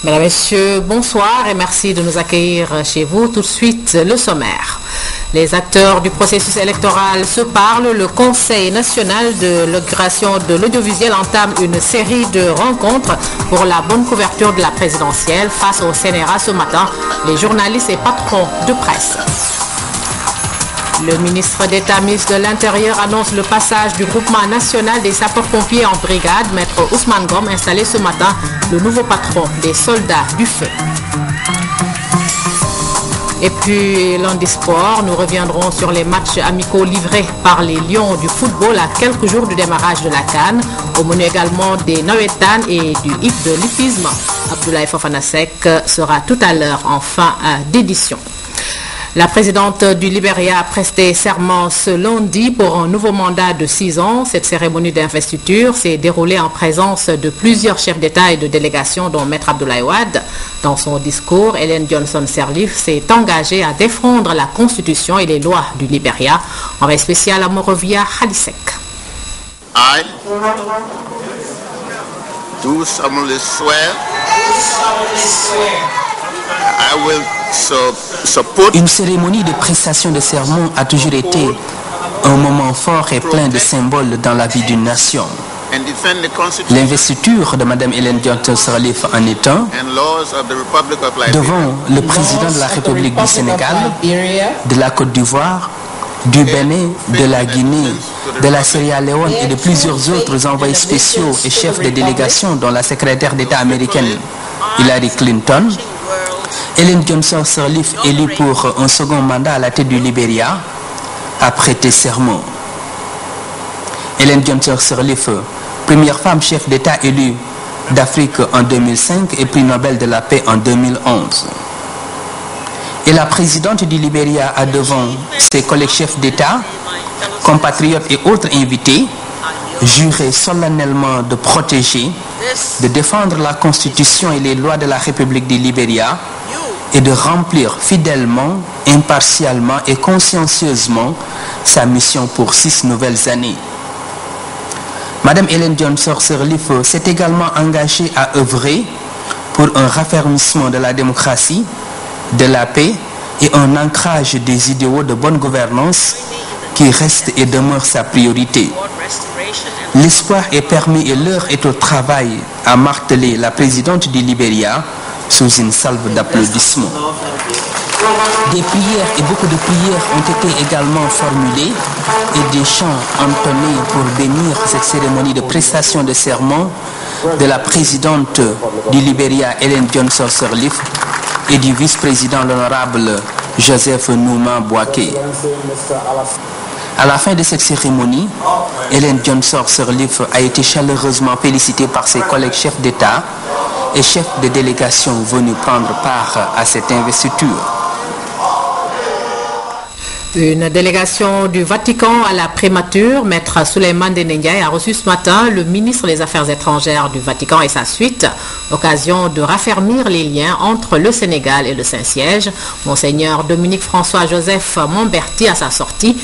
Mesdames, Messieurs, bonsoir et merci de nous accueillir chez vous. Tout de suite, le sommaire. Les acteurs du processus électoral se parlent. Le Conseil national de l'inauguration de l'audiovisuel entame une série de rencontres pour la bonne couverture de la présidentielle. Face au CNRA ce matin, les journalistes et patrons de presse. Le ministre d'État, ministre de l'Intérieur, annonce le passage du groupement national des sapeurs-pompiers en brigade. Maître Ousmane Gom, installé ce matin, le nouveau patron des soldats du feu. Et puis, lundi sport, nous reviendrons sur les matchs amicaux livrés par les Lions du football à quelques jours du démarrage de la CAN. Au menu également des Nawetan et du HIP de l'hippisme. Abdoulaye Fofana Seck sera tout à l'heure en fin d'édition. La présidente du Libéria a presté serment ce lundi pour un nouveau mandat de 6 ans. Cette cérémonie d'investiture s'est déroulée en présence de plusieurs chefs d'État et de délégation, dont Maître Abdoulaye Wade. Dans son discours, Ellen Johnson Sirleaf s'est engagée à défendre la Constitution et les lois du Libéria. Envoyé spécial à Morovia Khalisek. I do solemnly swear I will support. Une cérémonie de prestation de serment a toujours été un moment fort et plein de symboles dans la vie d'une nation. L'investiture de Mme Ellen Johnson Sirleaf en est un, devant le président de la République du Sénégal, de la Côte d'Ivoire, du Bénin, de la Guinée, de la Sierra Leone et de plusieurs autres envoyés spéciaux et chefs de délégation, dont la secrétaire d'État américaine Hillary Clinton. Ellen Johnson Sirleaf, élue pour un second mandat à la tête du Libéria, a prêté serment. Ellen Johnson Sirleaf, première femme chef d'État élue d'Afrique en 2005 et prix Nobel de la paix en 2011. Et la présidente du Libéria a devant ses collègues chefs d'État, compatriotes et autres invités, juré solennellement de protéger, de défendre la Constitution et les lois de la République du Libéria et de remplir fidèlement, impartialement et consciencieusement sa mission pour 6 nouvelles années. Madame Ellen Johnson Sirleaf s'est également engagée à œuvrer pour un raffermissement de la démocratie, de la paix et un ancrage des idéaux de bonne gouvernance qui reste et demeure sa priorité. L'espoir est permis et l'heure est au travail, a martelé la présidente du Libéria sous une salve d'applaudissements. Des prières et beaucoup de prières ont été également formulées et des chants entonnés pour bénir cette cérémonie de prestation de serment de la présidente du Libéria, Ellen Johnson Sirleaf, et du vice-président l'honorable Joseph Nouma Boaké. À la fin de cette cérémonie, Ellen Johnson Sirleaf a été chaleureusement félicitée par ses collègues chefs d'État et chefs de délégation venus prendre part à cette investiture. Une délégation du Vatican à la primature, Maître Souleymane Ndiaye, a reçu ce matin le ministre des Affaires étrangères du Vatican et sa suite, occasion de raffermir les liens entre le Sénégal et le Saint-Siège. Monseigneur Dominique François-Joseph Momberti, à sa sortie,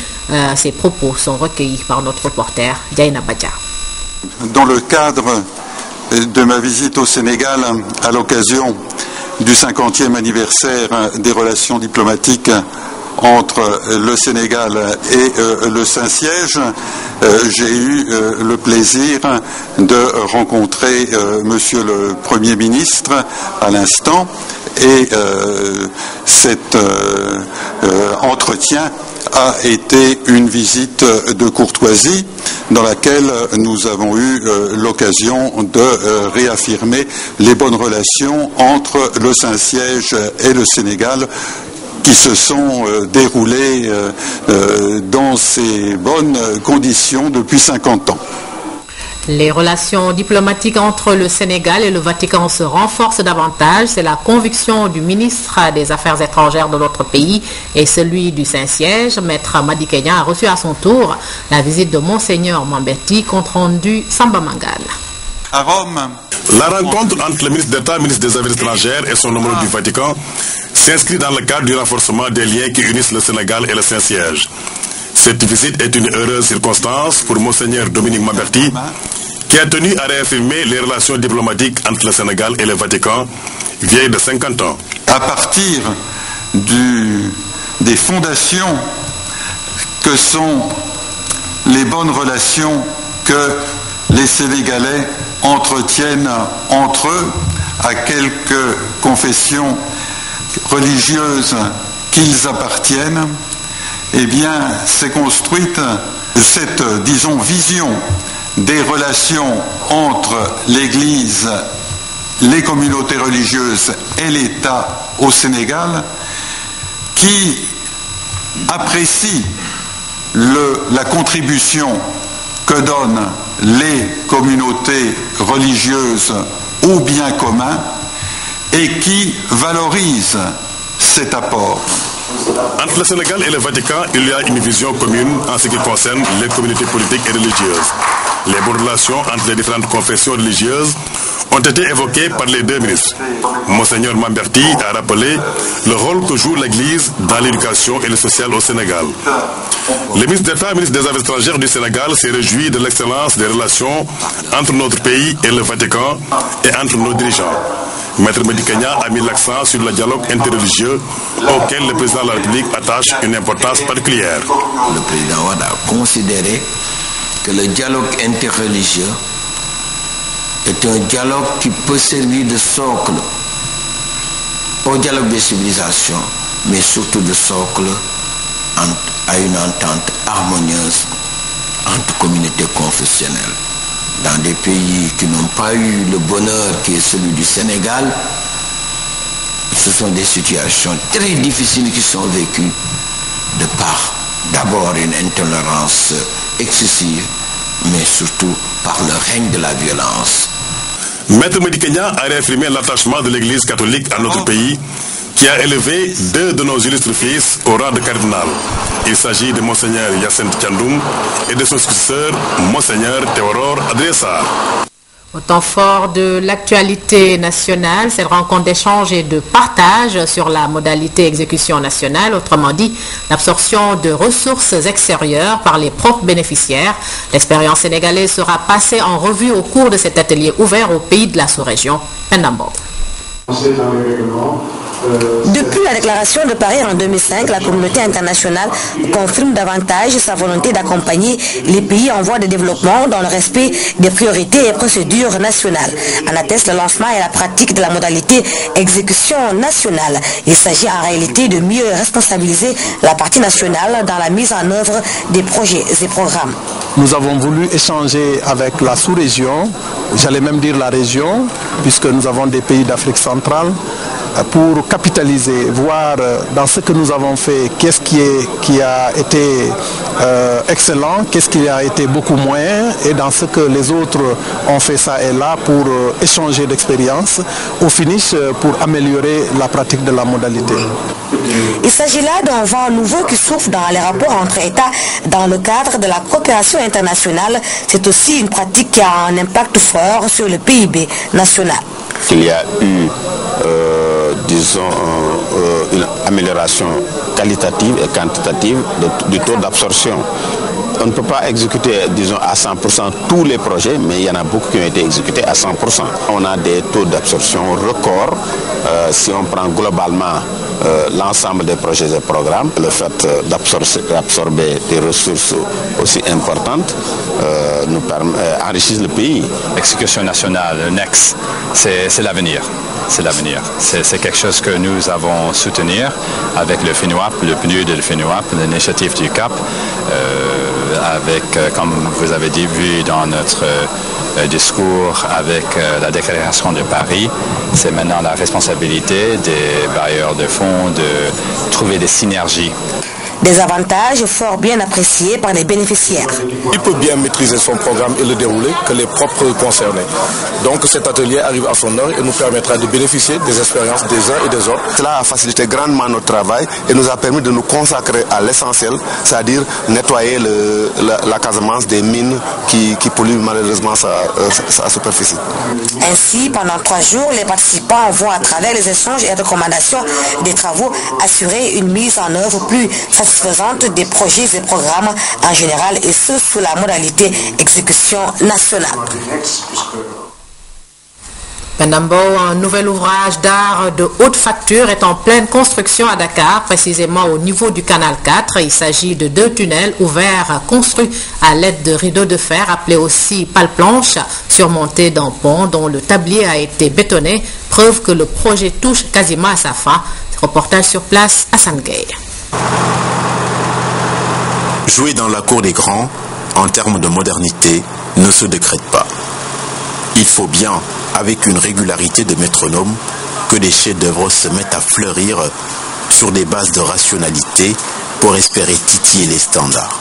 ses propos sont recueillis par notre reporter Diana Badia. Dans le cadre de ma visite au Sénégal à l'occasion du 50e anniversaire des relations diplomatiques entre le Sénégal et le Saint-Siège, j'ai eu le plaisir de rencontrer Monsieur le Premier ministre à l'instant et cet entretien a été une visite de courtoisie dans laquelle nous avons eu l'occasion de réaffirmer les bonnes relations entre le Saint-Siège et le Sénégal qui se sont déroulées dans ces bonnes conditions depuis 50 ans. Les relations diplomatiques entre le Sénégal et le Vatican se renforcent davantage. C'est la conviction du ministre des Affaires étrangères de notre pays et celui du Saint-Siège. Maître Madi Kenya a reçu à son tour la visite de Monseigneur Momberti, compte rendu Samba Mangal. À Rome, la rencontre entre le ministre d'État, ministre des Affaires étrangères et son homologue du Vatican s'inscrit dans le cadre du renforcement des liens qui unissent le Sénégal et le Saint-Siège. Cette visite est une heureuse circonstance pour Monseigneur Dominique Momberti, qui a tenu à réaffirmer les relations diplomatiques entre le Sénégal et le Vatican, vieilles de 50 ans. À partir des fondations que sont les bonnes relations que les Sénégalais entretiennent entre eux, à quelques confessions religieuses qu'ils appartiennent, eh bien, s'est construite cette, disons, vision des relations entre l'Église, les communautés religieuses et l'État au Sénégal, qui apprécie la contribution que donnent les communautés religieuses au bien commun et qui valorise cet apport. Entre le Sénégal et le Vatican, il y a une vision commune en ce qui concerne les communautés politiques et religieuses. Les bonnes relations entre les différentes confessions religieuses ont été évoquées par les deux ministres. Monseigneur Mamberti a rappelé le rôle que joue l'Église dans l'éducation et le social au Sénégal. Le ministre d'État, ministre des Affaires étrangères du Sénégal, s'est réjoui de l'excellence des relations entre notre pays et le Vatican et entre nos dirigeants. Maître Madi Kenya a mis l'accent sur le dialogue interreligieux auquel le président de la République attache une importance particulière. Le président Wade a considéré que le dialogue interreligieux est un dialogue qui peut servir de socle au dialogue des civilisations, mais surtout de socle à une entente harmonieuse entre communautés confessionnelles. Dans des pays qui n'ont pas eu le bonheur qui est celui du Sénégal, ce sont des situations très difficiles qui sont vécues de par d'abord une intolérance excessive, mais surtout par le règne de la violence. Maître Madi Kenya a réaffirmé l'attachement de l'Église catholique à notre pays, qui a élevé deux de nos illustres fils au rang de cardinal. Il s'agit de Monseigneur Hyacinthe Thiandoum et de son successeur, Monseigneur Théodore Adrien-Sarr. Au temps fort de l'actualité nationale, cette rencontre d'échange et de partage sur la modalité exécution nationale, autrement dit l'absorption de ressources extérieures par les propres bénéficiaires. L'expérience sénégalaise sera passée en revue au cours de cet atelier ouvert aux pays de la sous-région. Pendambo. Depuis la déclaration de Paris en 2005, la communauté internationale confirme davantage sa volonté d'accompagner les pays en voie de développement dans le respect des priorités et procédures nationales. En atteste le lancement et la pratique de la modalité exécution nationale. Il s'agit en réalité de mieux responsabiliser la partie nationale dans la mise en œuvre des projets et programmes. Nous avons voulu échanger avec la sous-région, j'allais même dire la région, puisque nous avons des pays d'Afrique centrale, pour capitaliser, voir dans ce que nous avons fait, qu'est-ce qui a été excellent, qu'est-ce qui a été beaucoup moins, et dans ce que les autres ont fait ça et là pour échanger d'expérience, au finish pour améliorer la pratique de la modalité. Il s'agit là d'un vent nouveau qui souffle dans les rapports entre États dans le cadre de la coopération internationale. C'est aussi une pratique qui a un impact fort sur le PIB national. Il y a eu, disons, une amélioration qualitative et quantitative du taux d'absorption. On ne peut pas exécuter, disons, à 100% tous les projets, mais il y en a beaucoup qui ont été exécutés à 100%. On a des taux d'absorption records. Si on prend globalement l'ensemble des projets et programmes, le fait d'absorber des ressources aussi importantes nous enrichit le pays. L'exécution nationale, le NEX, c'est l'avenir. C'est l'avenir. C'est quelque chose que nous avons soutenu avec le FINUAP, le PNUD de le FINUAP, l'initiative du CAP, avec, comme vous avez dit, vu dans notre discours avec la déclaration de Paris, c'est maintenant la responsabilité des bailleurs de fonds de trouver des synergies. Des avantages fort bien appréciés par les bénéficiaires. Il peut bien maîtriser son programme et le dérouler que les propres concernés. Donc cet atelier arrive à son heure et nous permettra de bénéficier des expériences des uns et des autres. Cela a facilité grandement notre travail et nous a permis de nous consacrer à l'essentiel, c'est-à-dire nettoyer la Casamance des mines qui polluent malheureusement sa superficie. Ainsi, pendant 3 jours, les participants vont à travers les échanges et recommandations des travaux assurer une mise en œuvre plus satisfaisante satisfaisante des projets et programmes en général et ce sous la modalité exécution nationale. Pendambo, un nouvel ouvrage d'art de haute facture est en pleine construction à Dakar, précisément au niveau du canal 4. Il s'agit de 2 tunnels ouverts construits à l'aide de rideaux de fer, appelés aussi pales-planches, surmontés d'un pont dont le tablier a été bétonné, preuve que le projet touche quasiment à sa fin. Reportage sur place à Sangay. Jouer dans la cour des grands, en termes de modernité, ne se décrète pas. Il faut bien, avec une régularité de métronome, que des chefs-d'œuvre se mettent à fleurir sur des bases de rationalité pour espérer titiller les standards.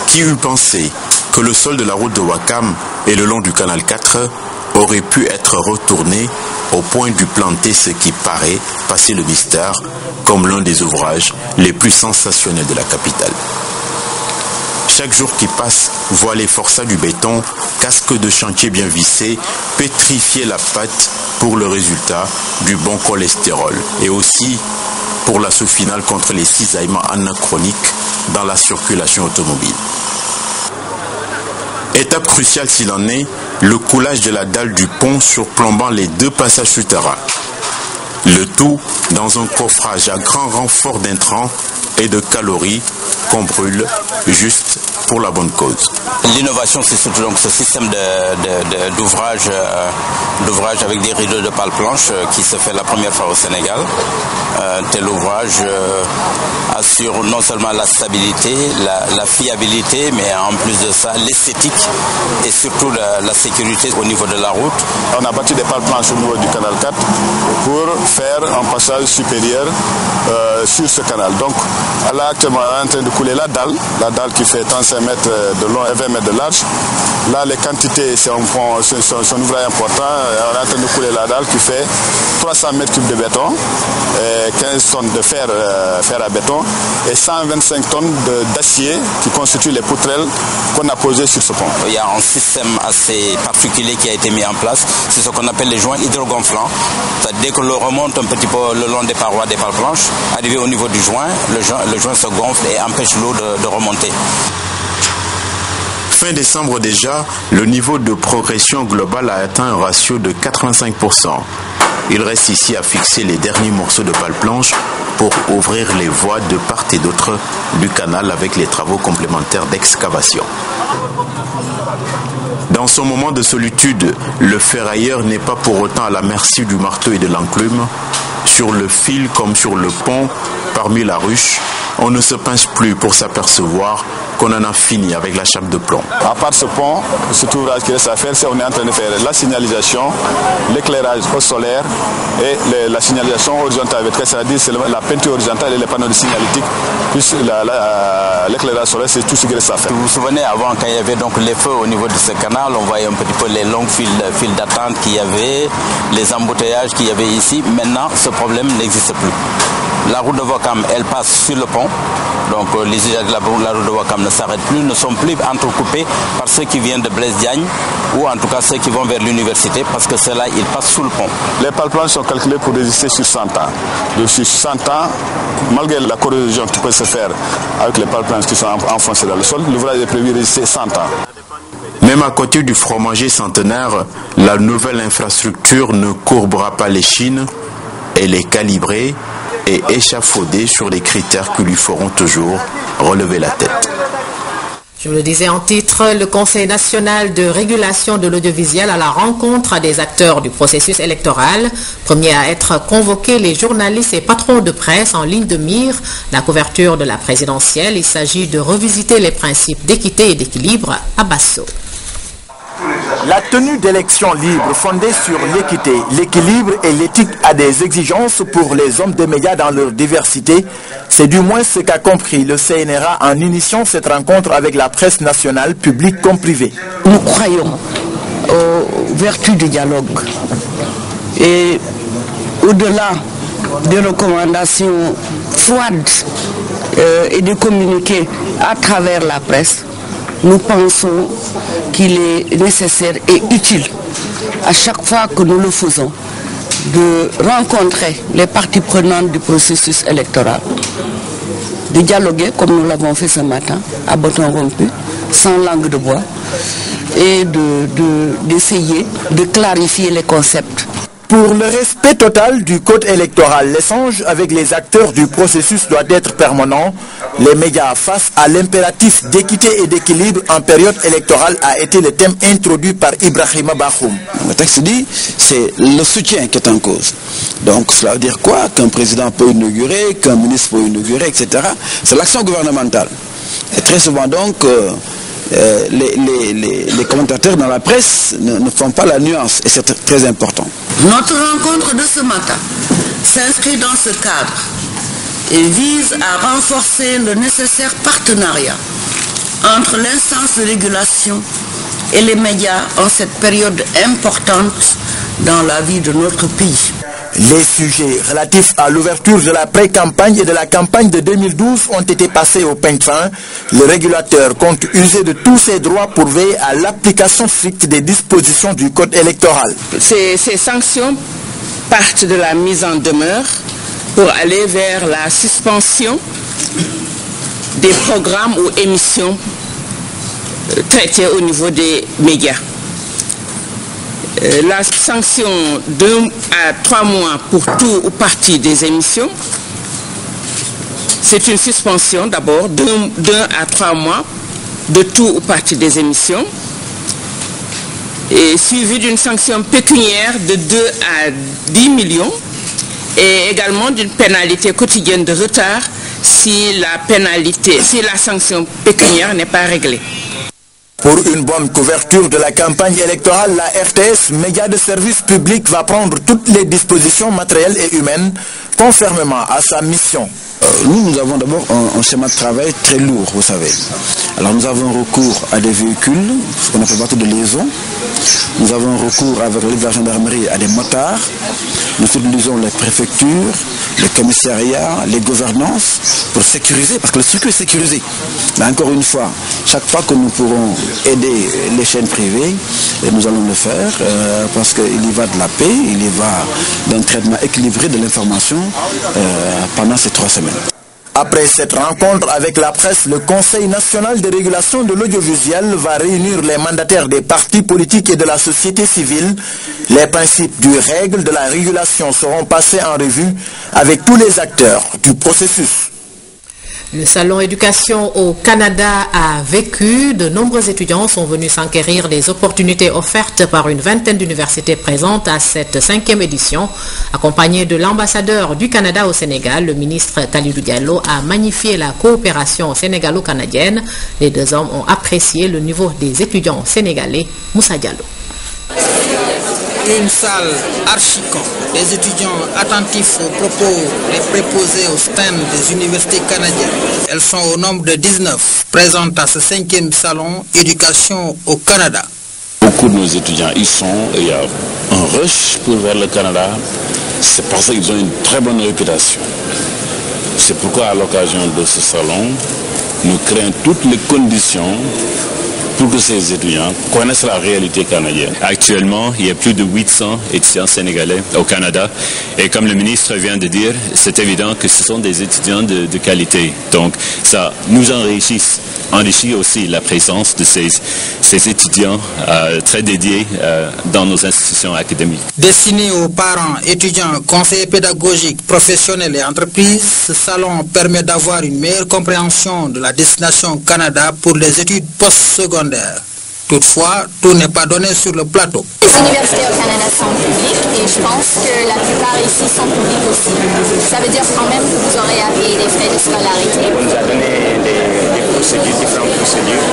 Qui eût pensé que le sol de la route de Ouakam et le long du canal 4 aurait pu être retourné au point du planter, ce qui paraît passer le mystère comme l'un des ouvrages les plus sensationnels de la capitale. Chaque jour qui passe voit les forçats du béton, casque de chantier bien vissé, pétrifier la pâte pour le résultat du bon cholestérol et aussi pour l'assaut final contre les cisaillements anachroniques dans la circulation automobile. Étape cruciale s'il en est, le coulage de la dalle du pont surplombant les 2 passages souterrains. Le tout dans un coffrage à grand renfort d'intrants et de calories qu'on brûle juste pour la bonne cause. L'innovation, c'est surtout donc ce système d'ouvrage avec des rideaux de pales planches qui se fait la première fois au Sénégal. Tel ouvrage assure non seulement la stabilité, la fiabilité, mais en plus de ça, l'esthétique et surtout la sécurité au niveau de la route. On a bâti des pales planches au niveau du canal 4 pour faire un passage supérieur sur ce canal. Donc là, actuellement, on est en train de couler la dalle qui fait 35 mètres de long et 20 mètres de large. Là, les quantités, c'est un ouvrage important. On est en train de couler la dalle qui fait 300 mètres cubes de béton, 15 tonnes de fer à béton et 125 tonnes d'acier qui constituent les poutrelles qu'on a posées sur ce pont. Il y a un système assez particulier qui a été mis en place. C'est ce qu'on appelle les joints hydrogonflants. Dès que l'eau remonte un petit peu le long des parois des pales planches, arrivé au niveau du joint, le joint se gonfle et empêche l'eau de remonter. Fin décembre déjà, le niveau de progression globale a atteint un ratio de 85%. Il reste ici à fixer les derniers morceaux de pales planches pour ouvrir les voies de part et d'autre du canal avec les travaux complémentaires d'excavation. Dans son moment de solitude, le ferrailleur n'est pas pour autant à la merci du marteau et de l'enclume. Sur le fil comme sur le pont, parmi la ruche, on ne se pince plus pour s'apercevoir qu'on en a fini avec la chape de plomb. À part ce pont, cet ouvrage qui reste à faire, c'est qu'on est en train de faire la signalisation, l'éclairage au solaire et la signalisation horizontale, c'est-à-dire la peinture horizontale et les panneaux de signalétique, plus l'éclairage solaire, c'est tout ce qui reste à faire. Vous vous souvenez, avant, quand il y avait donc les feux au niveau de ce canal, on voyait un petit peu les longues files d'attente qu'il y avait, les embouteillages qu'il y avait ici. Maintenant, ce problème n'existe plus. La route de Ouakam, elle passe sur le pont. Donc les usages de la route de Ouakam ne s'arrêtent plus, ne sont plus entrecoupés par ceux qui viennent de Blaise Diagne ou en tout cas ceux qui vont vers l'université parce que ceux-là, ils passent sous le pont. Les pales planches sont calculées pour résister sur 100 ans. Donc sur 100 ans, malgré la corrosion qui peut se faire avec les pales planches qui sont enfoncées dans le sol, l'ouvrage est prévu résister 100 ans. Même à côté du fromager centenaire, la nouvelle infrastructure ne courbera pas les chines. Elle est calibrée et échafaudée sur les critères qui lui feront toujours relever la tête. Je le disais en titre, le Conseil national de régulation de l'audiovisuel à la rencontre des acteurs du processus électoral. Premier à être convoqué, les journalistes et patrons de presse en ligne de mire. La couverture de la présidentielle, il s'agit de revisiter les principes d'équité et d'équilibre à Basso. La tenue d'élections libres fondées sur l'équité, l'équilibre et l'éthique a des exigences pour les hommes des médias dans leur diversité. C'est du moins ce qu'a compris le CNRA en initiant cette rencontre avec la presse nationale, publique comme privée. Nous croyons aux vertus du dialogue et au-delà des recommandations froides et de communiquer à travers la presse, nous pensons qu'il est nécessaire et utile, à chaque fois que nous le faisons, de rencontrer les parties prenantes du processus électoral, de dialoguer comme nous l'avons fait ce matin à bâton rompu, sans langue de bois, et d'essayer de clarifier les concepts. Pour le respect total du code électoral, l'échange avec les acteurs du processus doit être permanent. Les médias face à l'impératif d'équité et d'équilibre en période électorale a été le thème introduit par Ibrahima Bakhoum. Le texte dit c'est le soutien qui est en cause. Donc cela veut dire quoi? Qu'un président peut inaugurer, qu'un ministre peut inaugurer, etc. C'est l'action gouvernementale. Et très souvent donc, les commentateurs dans la presse ne font pas la nuance et c'est très important. Notre rencontre de ce matin s'inscrit dans ce cadre et vise à renforcer le nécessaire partenariat entre l'instance de régulation et les médias en cette période importante dans la vie de notre pays. Les sujets relatifs à l'ouverture de la pré-campagne et de la campagne de 2012 ont été passés au peigne fin. Le régulateur compte user de tous ses droits pour veiller à l'application stricte des dispositions du code électoral. Ces sanctions partent de la mise en demeure pour aller vers la suspension des programmes ou émissions traités au niveau des médias. La sanction d'1 à 3 mois pour tout ou partie des émissions, c'est une suspension d'abord d'1 à 3 mois de tout ou partie des émissions, et suivi d'une sanction pécuniaire de 2 à 10 millions et également d'une pénalité quotidienne de retard si la sanction pécuniaire n'est pas réglée. Pour une bonne couverture de la campagne électorale, la RTS, média de service public, va prendre toutes les dispositions matérielles et humaines conformément à sa mission. Nous avons d'abord un schéma de travail très lourd, vous savez. Alors nous avons recours à des véhicules, ce qu'on appelle bateaux de liaison. Nous avons recours avec l'aide de la gendarmerie à des motards. Nous utilisons les préfectures, les commissariats, les gouvernances pour sécuriser, parce que le circuit est sécurisé. Mais encore une fois, chaque fois que nous pourrons aider les chaînes privées, nous allons le faire parce qu'il y va de la paix, il y va d'un traitement équilibré de l'information pendant ces 3 semaines. Après cette rencontre avec la presse, le Conseil national de régulation de l'audiovisuel va réunir les mandataires des partis politiques et de la société civile. Les principes du règle de la régulation seront passés en revue avec tous les acteurs du processus. Le salon éducation au Canada a vécu. De nombreux étudiants sont venus s'enquérir des opportunités offertes par une vingtaine d'universités présentes à cette 5e édition. Accompagné de l'ambassadeur du Canada au Sénégal, le ministre Kalidou Diallo a magnifié la coopération sénégalo-canadienne. Les 2 hommes ont apprécié le niveau des étudiants sénégalais. Moussa Diallo. Une salle archi-con, des étudiants attentifs aux propos les préposés au stand des universités canadiennes. Elles sont au nombre de 19, présentes à ce 5e salon éducation au Canada. Beaucoup de nos étudiants y sont, et il y a un rush pour vers le Canada, c'est parce qu'ils ont une très bonne réputation. C'est pourquoi à l'occasion de ce salon, nous créons toutes les conditions pour que ces étudiants connaissent la réalité canadienne. Actuellement, il y a plus de 800 étudiants sénégalais au Canada. Et comme le ministre vient de dire, c'est évident que ce sont des étudiants de qualité. Donc, ça nous enrichit aussi la présence de ces étudiants très dédiés dans nos institutions académiques. Destiné aux parents, étudiants, conseillers pédagogiques, professionnels et entreprises, ce salon permet d'avoir une meilleure compréhension de la destination Canada pour les études postsecondaires. Toutefois, tout n'est pas donné sur le plateau. Les universités au Canada sont publiques et je pense que la plupart ici sont publiques aussi. Ça veut dire quand même que vous aurez à payer des frais de scolarité. On nous a donné différentes procédures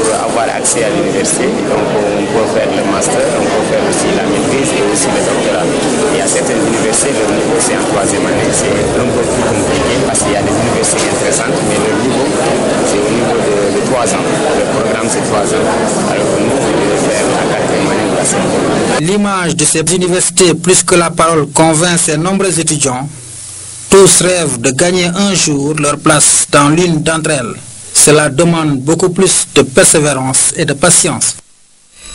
pour avoir accès à l'université. Donc on peut faire le master, on peut faire aussi la maîtrise et aussi le doctorat. Il y a certaines universités, le niveau c'est en 3e année, c'est un peu plus compliqué parce qu'il y a des universités intéressantes, mais le niveau c'est au niveau de 3 ans. Le programme c'est 3 ans. Alors nous, on devait faire la 4e année ou la 5e. L'image de ces universités, plus que la parole, convainc ces nombreux étudiants. Tous rêvent de gagner un jour leur place dans l'une d'entre elles. Cela demande beaucoup plus de persévérance et de patience.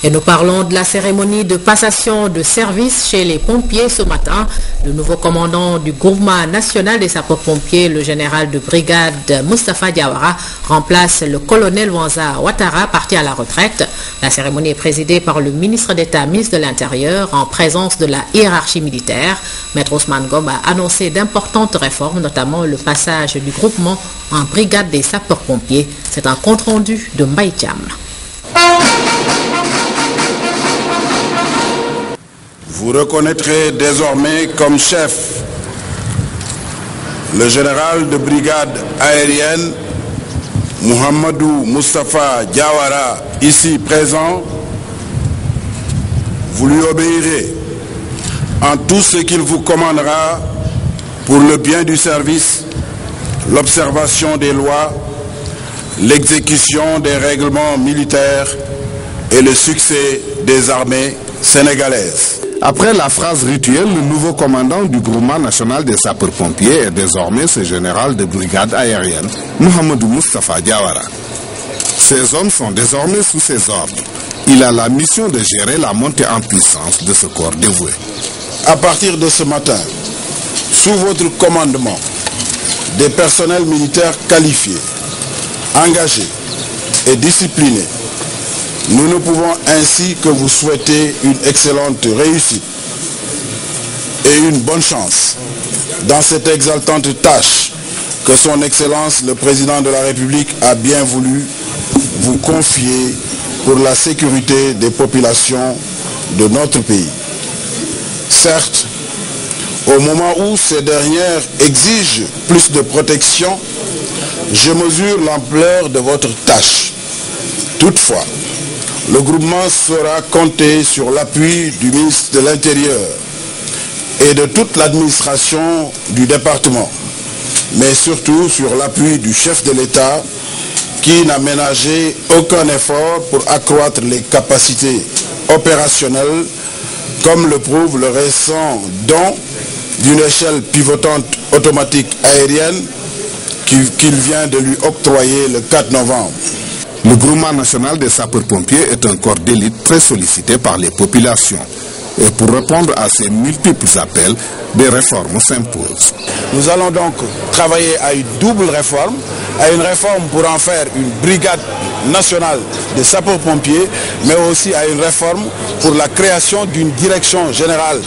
Et nous parlons de la cérémonie de passation de service chez les pompiers ce matin. Le nouveau commandant du groupement national des sapeurs-pompiers, le général de brigade Moustapha Diawara, remplace le colonel Wanza Ouattara, parti à la retraite. La cérémonie est présidée par le ministre d'État, ministre de l'Intérieur, en présence de la hiérarchie militaire. Maître Ousmane Gom a annoncé d'importantes réformes, notamment le passage du groupement en brigade des sapeurs-pompiers. C'est un compte-rendu de Mbaïtiam. Vous reconnaîtrez désormais comme chef le général de brigade aérienne Mohamedou Moustapha Diawara, ici présent. Vous lui obéirez en tout ce qu'il vous commandera pour le bien du service, l'observation des lois, l'exécution des règlements militaires et le succès des armées sénégalaises. Après la phrase rituelle, le nouveau commandant du groupement national des sapeurs-pompiers est désormais ce général de brigade aérienne, Mohamedou Moustapha Diawara. Ces hommes sont désormais sous ses ordres. Il a la mission de gérer la montée en puissance de ce corps dévoué. À partir de ce matin, sous votre commandement, des personnels militaires qualifiés, engagés et disciplinés, nous ne pouvons ainsi que vous souhaiter une excellente réussite et une bonne chance dans cette exaltante tâche que son Excellence le Président de la République a bien voulu vous confier pour la sécurité des populations de notre pays. Certes, au moment où ces dernières exigent plus de protection, je mesure l'ampleur de votre tâche. Toutefois, le groupement saura compter sur l'appui du ministre de l'Intérieur et de toute l'administration du département, mais surtout sur l'appui du chef de l'État qui n'a ménagé aucun effort pour accroître les capacités opérationnelles, comme le prouve le récent don d'une échelle pivotante automatique aérienne qu'il vient de lui octroyer le 4 novembre. Le groupement national des sapeurs-pompiers est un corps d'élite très sollicité par les populations. Et pour répondre à ces multiples appels, des réformes s'imposent. Nous allons donc travailler à une double réforme, à une réforme pour en faire une brigade nationale des sapeurs-pompiers, mais aussi à une réforme pour la création d'une direction générale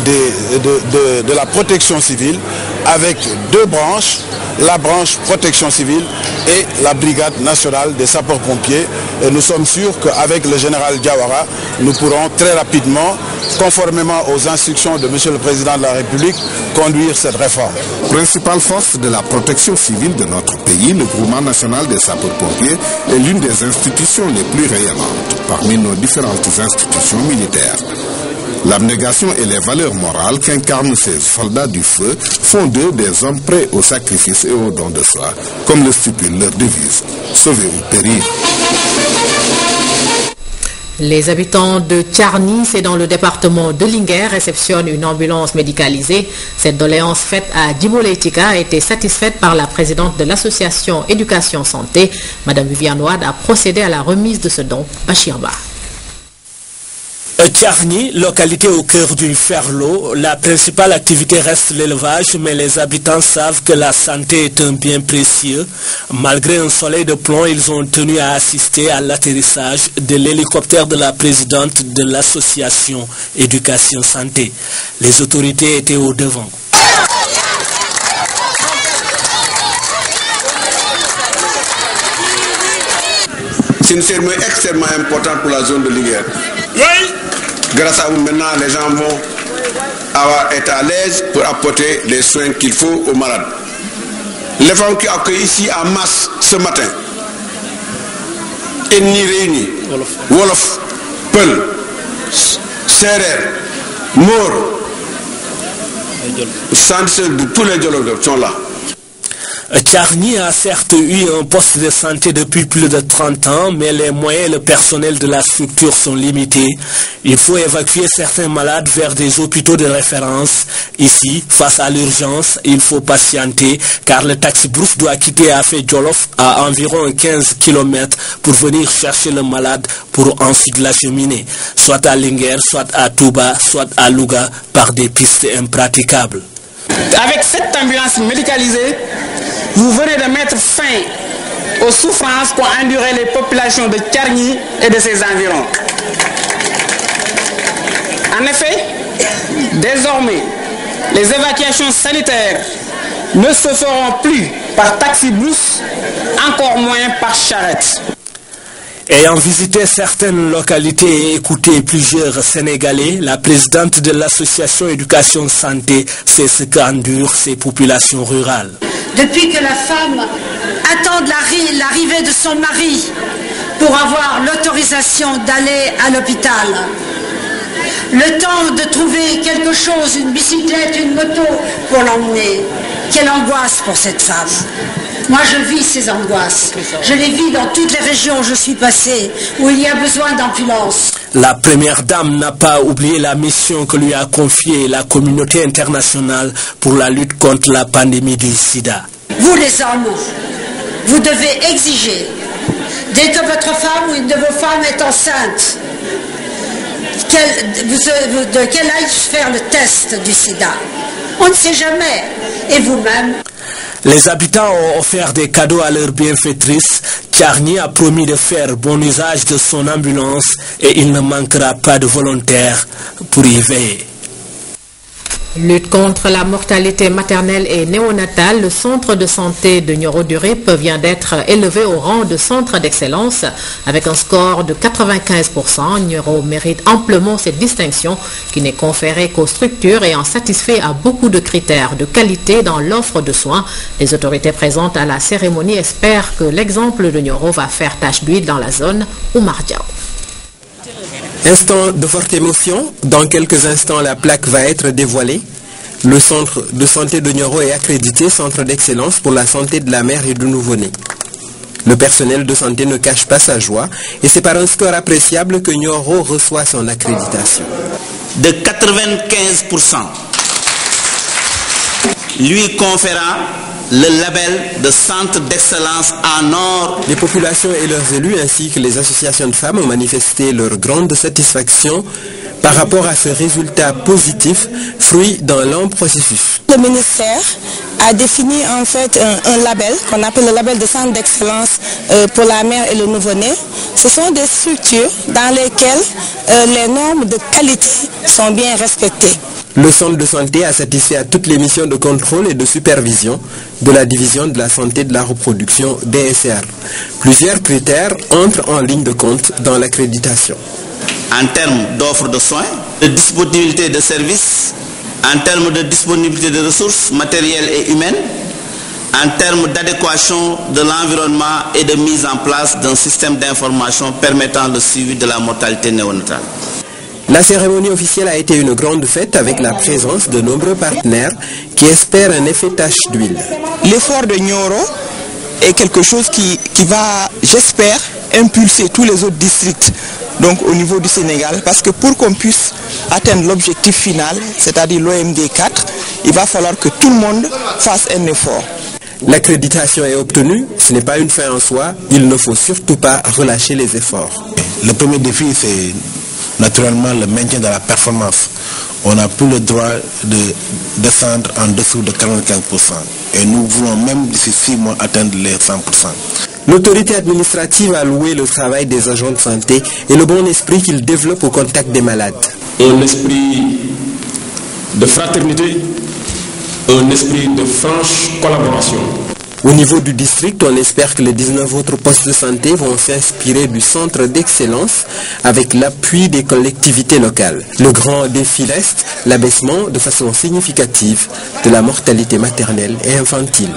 de la protection civile avec deux branches, la branche protection civile et la brigade nationale des sapeurs-pompiers. Et nous sommes sûrs qu'avec le général Diawara, nous pourrons très rapidement, conformément aux instructions de M. le Président de la République, conduire cette réforme. Principale force de la protection civile de notre pays, le groupement national des sapeurs-pompiers est l'une des institutions les plus rayonnantes parmi nos différentes institutions militaires. L'abnégation et les valeurs morales qu'incarnent ces soldats du feu font d'eux des hommes prêts au sacrifice et au don de soi, comme le stipule leur devise, sauver ou périr. Les habitants de Tcharny, c'est dans le département de Linguère, réceptionnent une ambulance médicalisée. Cette doléance faite à Djibo Leitika a été satisfaite par la présidente de l'association Éducation Santé. Madame Viviane Ouad a procédé à la remise de ce don à Chirba. Tcharny, localité au cœur du Ferlo, la principale activité reste l'élevage, mais les habitants savent que la santé est un bien précieux. Malgré un soleil de plomb, ils ont tenu à assister à l'atterrissage de l'hélicoptère de la présidente de l'association Éducation Santé. Les autorités étaient au devant. C'est une cérémonie extrêmement importante pour la zone de Linguère. Oui. Grâce à vous, maintenant, les gens vont être à l'aise pour apporter les soins qu'il faut aux malades. Les femmes qui accueillent ici en masse ce matin, ennemis réunis, Wolof, Peul, Serer, Mor, tous les dialogues sont là. Tcharny a certes eu un poste de santé depuis plus de 30 ans, mais les moyens et le personnel de la structure sont limités. Il faut évacuer certains malades vers des hôpitaux de référence. Ici, face à l'urgence, il faut patienter car le taxi Brouf doit quitter Afé Djolof à environ 15 km pour venir chercher le malade pour ensuite l'acheminer, soit à Linguère, soit à Touba, soit à Louga, par des pistes impraticables. Avec cette ambulance médicalisée, vous venez de mettre fin aux souffrances qu'ont endurées les populations de Tcharny et de ses environs. En effet, désormais, les évacuations sanitaires ne se feront plus par taxi-bus, encore moins par charrette. Ayant visité certaines localités et écouté plusieurs Sénégalais, la présidente de l'association Éducation Santé sait ce qu'endurent ces populations rurales. Depuis que la femme attend l'arrivée de son mari pour avoir l'autorisation d'aller à l'hôpital, le temps de trouver quelque chose, une bicyclette, une moto pour l'emmener, quelle angoisse pour cette femme. Moi, je vis ces angoisses. Je les vis dans toutes les régions où je suis passée, où il y a besoin d'ambulance. La première dame n'a pas oublié la mission que lui a confiée la communauté internationale pour la lutte contre la pandémie du sida. Vous, les hommes, vous devez exiger, dès que votre femme ou une de vos femmes est enceinte, qu'elle aille faire le test du sida. On ne sait jamais. Et vous-même? Les habitants ont offert des cadeaux à leurs bienfaitrices. Tcharny a promis de faire bon usage de son ambulance et il ne manquera pas de volontaires pour y veiller. Lutte contre la mortalité maternelle et néonatale, le centre de santé de Nioro-du-Rip vient d'être élevé au rang de centre d'excellence. Avec un score de 95%, Nioro mérite amplement cette distinction qui n'est conférée qu'aux structures ayant satisfait à beaucoup de critères de qualité dans l'offre de soins. Les autorités présentes à la cérémonie espèrent que l'exemple de Nioro va faire tache d'huile dans la zone. Oumar Diaw. Instant de forte émotion, dans quelques instants la plaque va être dévoilée. Le centre de santé de Nioro est accrédité centre d'excellence pour la santé de la mère et du nouveau-né. Le personnel de santé ne cache pas sa joie et c'est par un score appréciable que Nioro reçoit son accréditation. De 95%, lui conférant le label de centre d'excellence en or. Les populations et leurs élus ainsi que les associations de femmes ont manifesté leur grande satisfaction par rapport à ce résultat positif, fruit d'un long processus. Le ministère a défini en fait un label qu'on appelle le label de centre d'excellence pour la mère et le nouveau-né. Ce sont des structures dans lesquelles les normes de qualité sont bien respectées. Le centre de santé a satisfait à toutes les missions de contrôle et de supervision de la division de la santé de la reproduction DSR. Plusieurs critères entrent en ligne de compte dans l'accréditation. En termes d'offres de soins, de disponibilité de services, en termes de disponibilité de ressources matérielles et humaines, en termes d'adéquation de l'environnement et de mise en place d'un système d'information permettant le suivi de la mortalité néonatale. La cérémonie officielle a été une grande fête avec la présence de nombreux partenaires qui espèrent un effet tache d'huile. L'effort de Nioro est quelque chose qui va, j'espère, impulser tous les autres districts donc au niveau du Sénégal, parce que pour qu'on puisse atteindre l'objectif final, c'est-à-dire l'OMD 4, il va falloir que tout le monde fasse un effort. L'accréditation est obtenue, ce n'est pas une fin en soi, il ne faut surtout pas relâcher les efforts. Le premier défi, c'est naturellement le maintien de la performance. On n'a plus le droit de descendre en dessous de 45%. Et nous voulons même d'ici 6 mois atteindre les 100%. L'autorité administrative a loué le travail des agents de santé et le bon esprit qu'ils développent au contact des malades. Un esprit de fraternité, un esprit de franche collaboration. Au niveau du district, on espère que les 19 autres postes de santé vont s'inspirer du centre d'excellence avec l'appui des collectivités locales. Le grand défi reste l'abaissement de façon significative de la mortalité maternelle et infantile.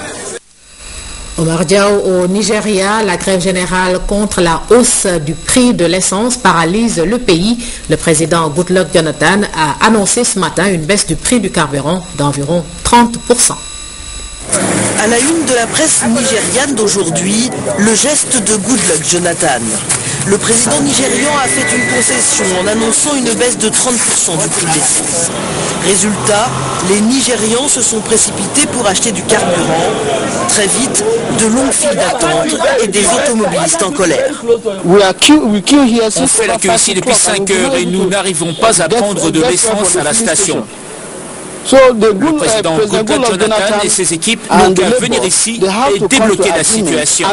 Oumar Diaw, au Nigeria, la grève générale contre la hausse du prix de l'essence paralyse le pays. Le président Goodluck Jonathan a annoncé ce matin une baisse du prix du carburant d'environ 30%. À la une de la presse nigériane d'aujourd'hui, le geste de Goodluck Jonathan. Le président nigérian a fait une concession en annonçant une baisse de 30% du prix de l'essence. Résultat, les Nigérians se sont précipités pour acheter du carburant. Très vite, de longues files d'attente et des automobilistes en colère. On fait la queue ici depuis 5 heures et nous n'arrivons pas à prendre de l'essence à la station. Le président Goodluck Jonathan et ses équipes n'ont qu'à venir ici et débloquer la situation.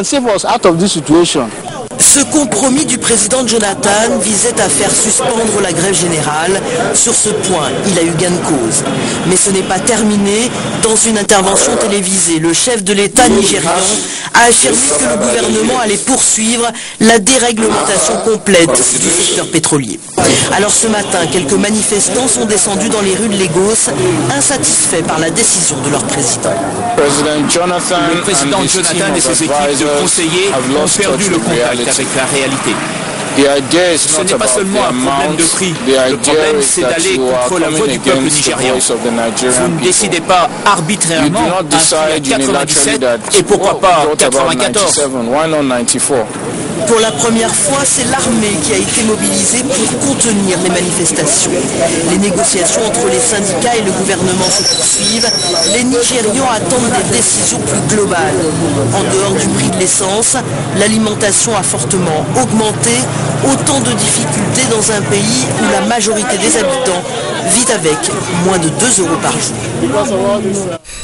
Ce compromis du président Jonathan visait à faire suspendre la grève générale. Sur ce point, il a eu gain de cause. Mais ce n'est pas terminé. Dans une intervention télévisée, le chef de l'État nigérian a affirmé que le gouvernement allait poursuivre la déréglementation complète du secteur pétrolier. Alors ce matin, quelques manifestants sont descendus dans les rues de Lagos, insatisfaits par la décision de leur président. Le président Jonathan et ses équipes de conseillers ont perdu le contact avec la réalité. Ce n'est pas seulement un problème de prix. Le problème, c'est d'aller contre la voix du peuple nigérian. Vous ne décidez pas arbitrairement à 97 et pourquoi pas 94. Pour la première fois, c'est l'armée qui a été mobilisée pour contenir les manifestations. Les négociations entre les syndicats et le gouvernement se poursuivent. Les Nigérians attendent des décisions plus globales. En dehors du prix de l'essence, l'alimentation a fortement augmenté. Autant de difficultés dans un pays où la majorité des habitants vit avec moins de 2 € par jour.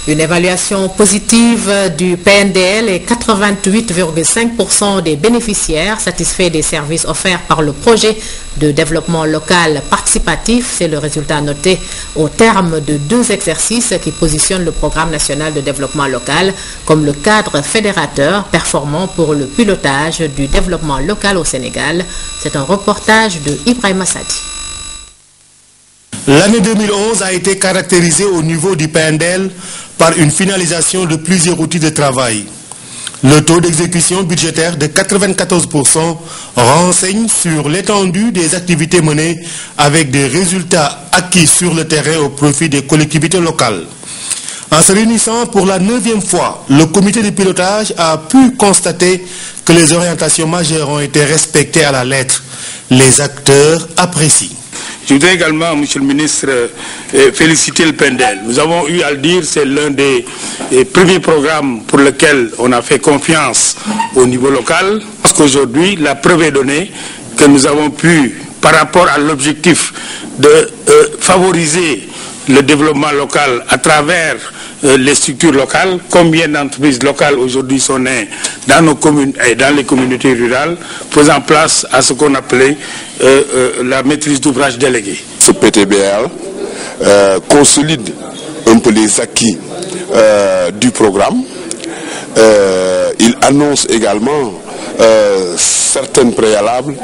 Une évaluation positive du PNDL et 88,5% des bénéficiaires satisfaits des services offerts par le projet de développement local participatif. C'est le résultat noté au terme de 2 exercices qui positionnent le programme national de développement local comme le cadre fédérateur performant pour le pilotage du développement local au Sénégal. C'est un reportage de Ibrahima Sadi. L'année 2011 a été caractérisée au niveau du PNDL par une finalisation de plusieurs outils de travail. Le taux d'exécution budgétaire de 94% renseigne sur l'étendue des activités menées avec des résultats acquis sur le terrain au profit des collectivités locales. En se réunissant pour la 9e fois, le comité de pilotage a pu constater que les orientations majeures ont été respectées à la lettre. Les acteurs apprécient. Je voudrais également, Monsieur le ministre, féliciter le PNDL. Nous avons eu à le dire, c'est l'un des premiers programmes pour lesquels on a fait confiance au niveau local. Parce qu'aujourd'hui, la preuve est donnée que nous avons pu, par rapport à l'objectif de favoriser le développement local à travers les structures locales, combien d'entreprises locales aujourd'hui sont nées dans nos communes et dans les communautés rurales, faisant place à ce qu'on appelait la maîtrise d'ouvrage déléguée. Ce PTBL consolide un peu les acquis du programme. Il annonce également certaines préalables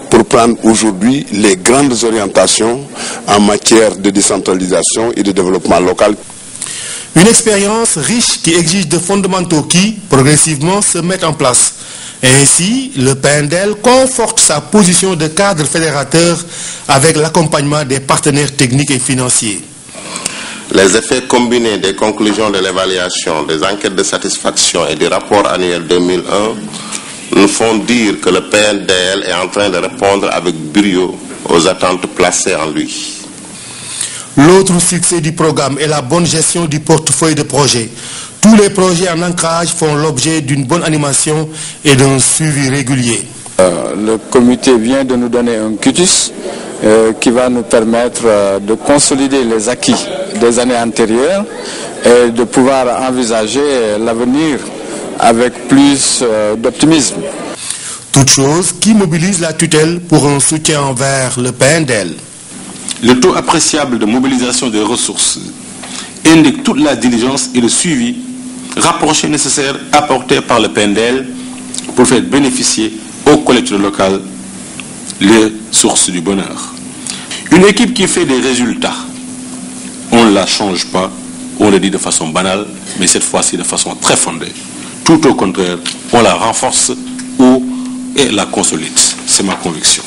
pour prendre aujourd'hui les grandes orientations en matière de décentralisation et de développement local. Une expérience riche qui exige de fondamentaux qui, progressivement, se mettent en place. Ainsi, le PNDL conforte sa position de cadre fédérateur avec l'accompagnement des partenaires techniques et financiers. Les effets combinés des conclusions de l'évaluation, des enquêtes de satisfaction et du rapport annuel 2001 nous font dire que le PNDL est en train de répondre avec brio aux attentes placées en lui. L'autre succès du programme est la bonne gestion du portefeuille de projets. Tous les projets en ancrage font l'objet d'une bonne animation et d'un suivi régulier. Le comité vient de nous donner un quitus qui va nous permettre de consolider les acquis des années antérieures et de pouvoir envisager l'avenir avec plus d'optimisme. Toute chose qui mobilise la tutelle pour un soutien envers le PNDL. Le taux appréciable de mobilisation des ressources indique toute la diligence et le suivi rapproché nécessaire apporté par le PNDL pour faire bénéficier aux collectivités locales les sources du bonheur. Une équipe qui fait des résultats, on ne la change pas, on le dit de façon banale, mais cette fois-ci de façon très fondée. Tout au contraire, on la renforce et la consolide. C'est ma conviction.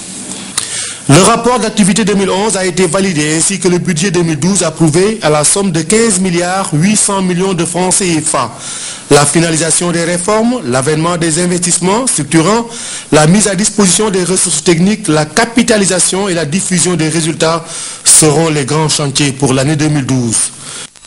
Le rapport d'activité 2011 a été validé ainsi que le budget 2012 approuvé à la somme de 15 milliards 800 millions de francs CFA. La finalisation des réformes, l'avènement des investissements structurants, la mise à disposition des ressources techniques, la capitalisation et la diffusion des résultats seront les grands chantiers pour l'année 2012.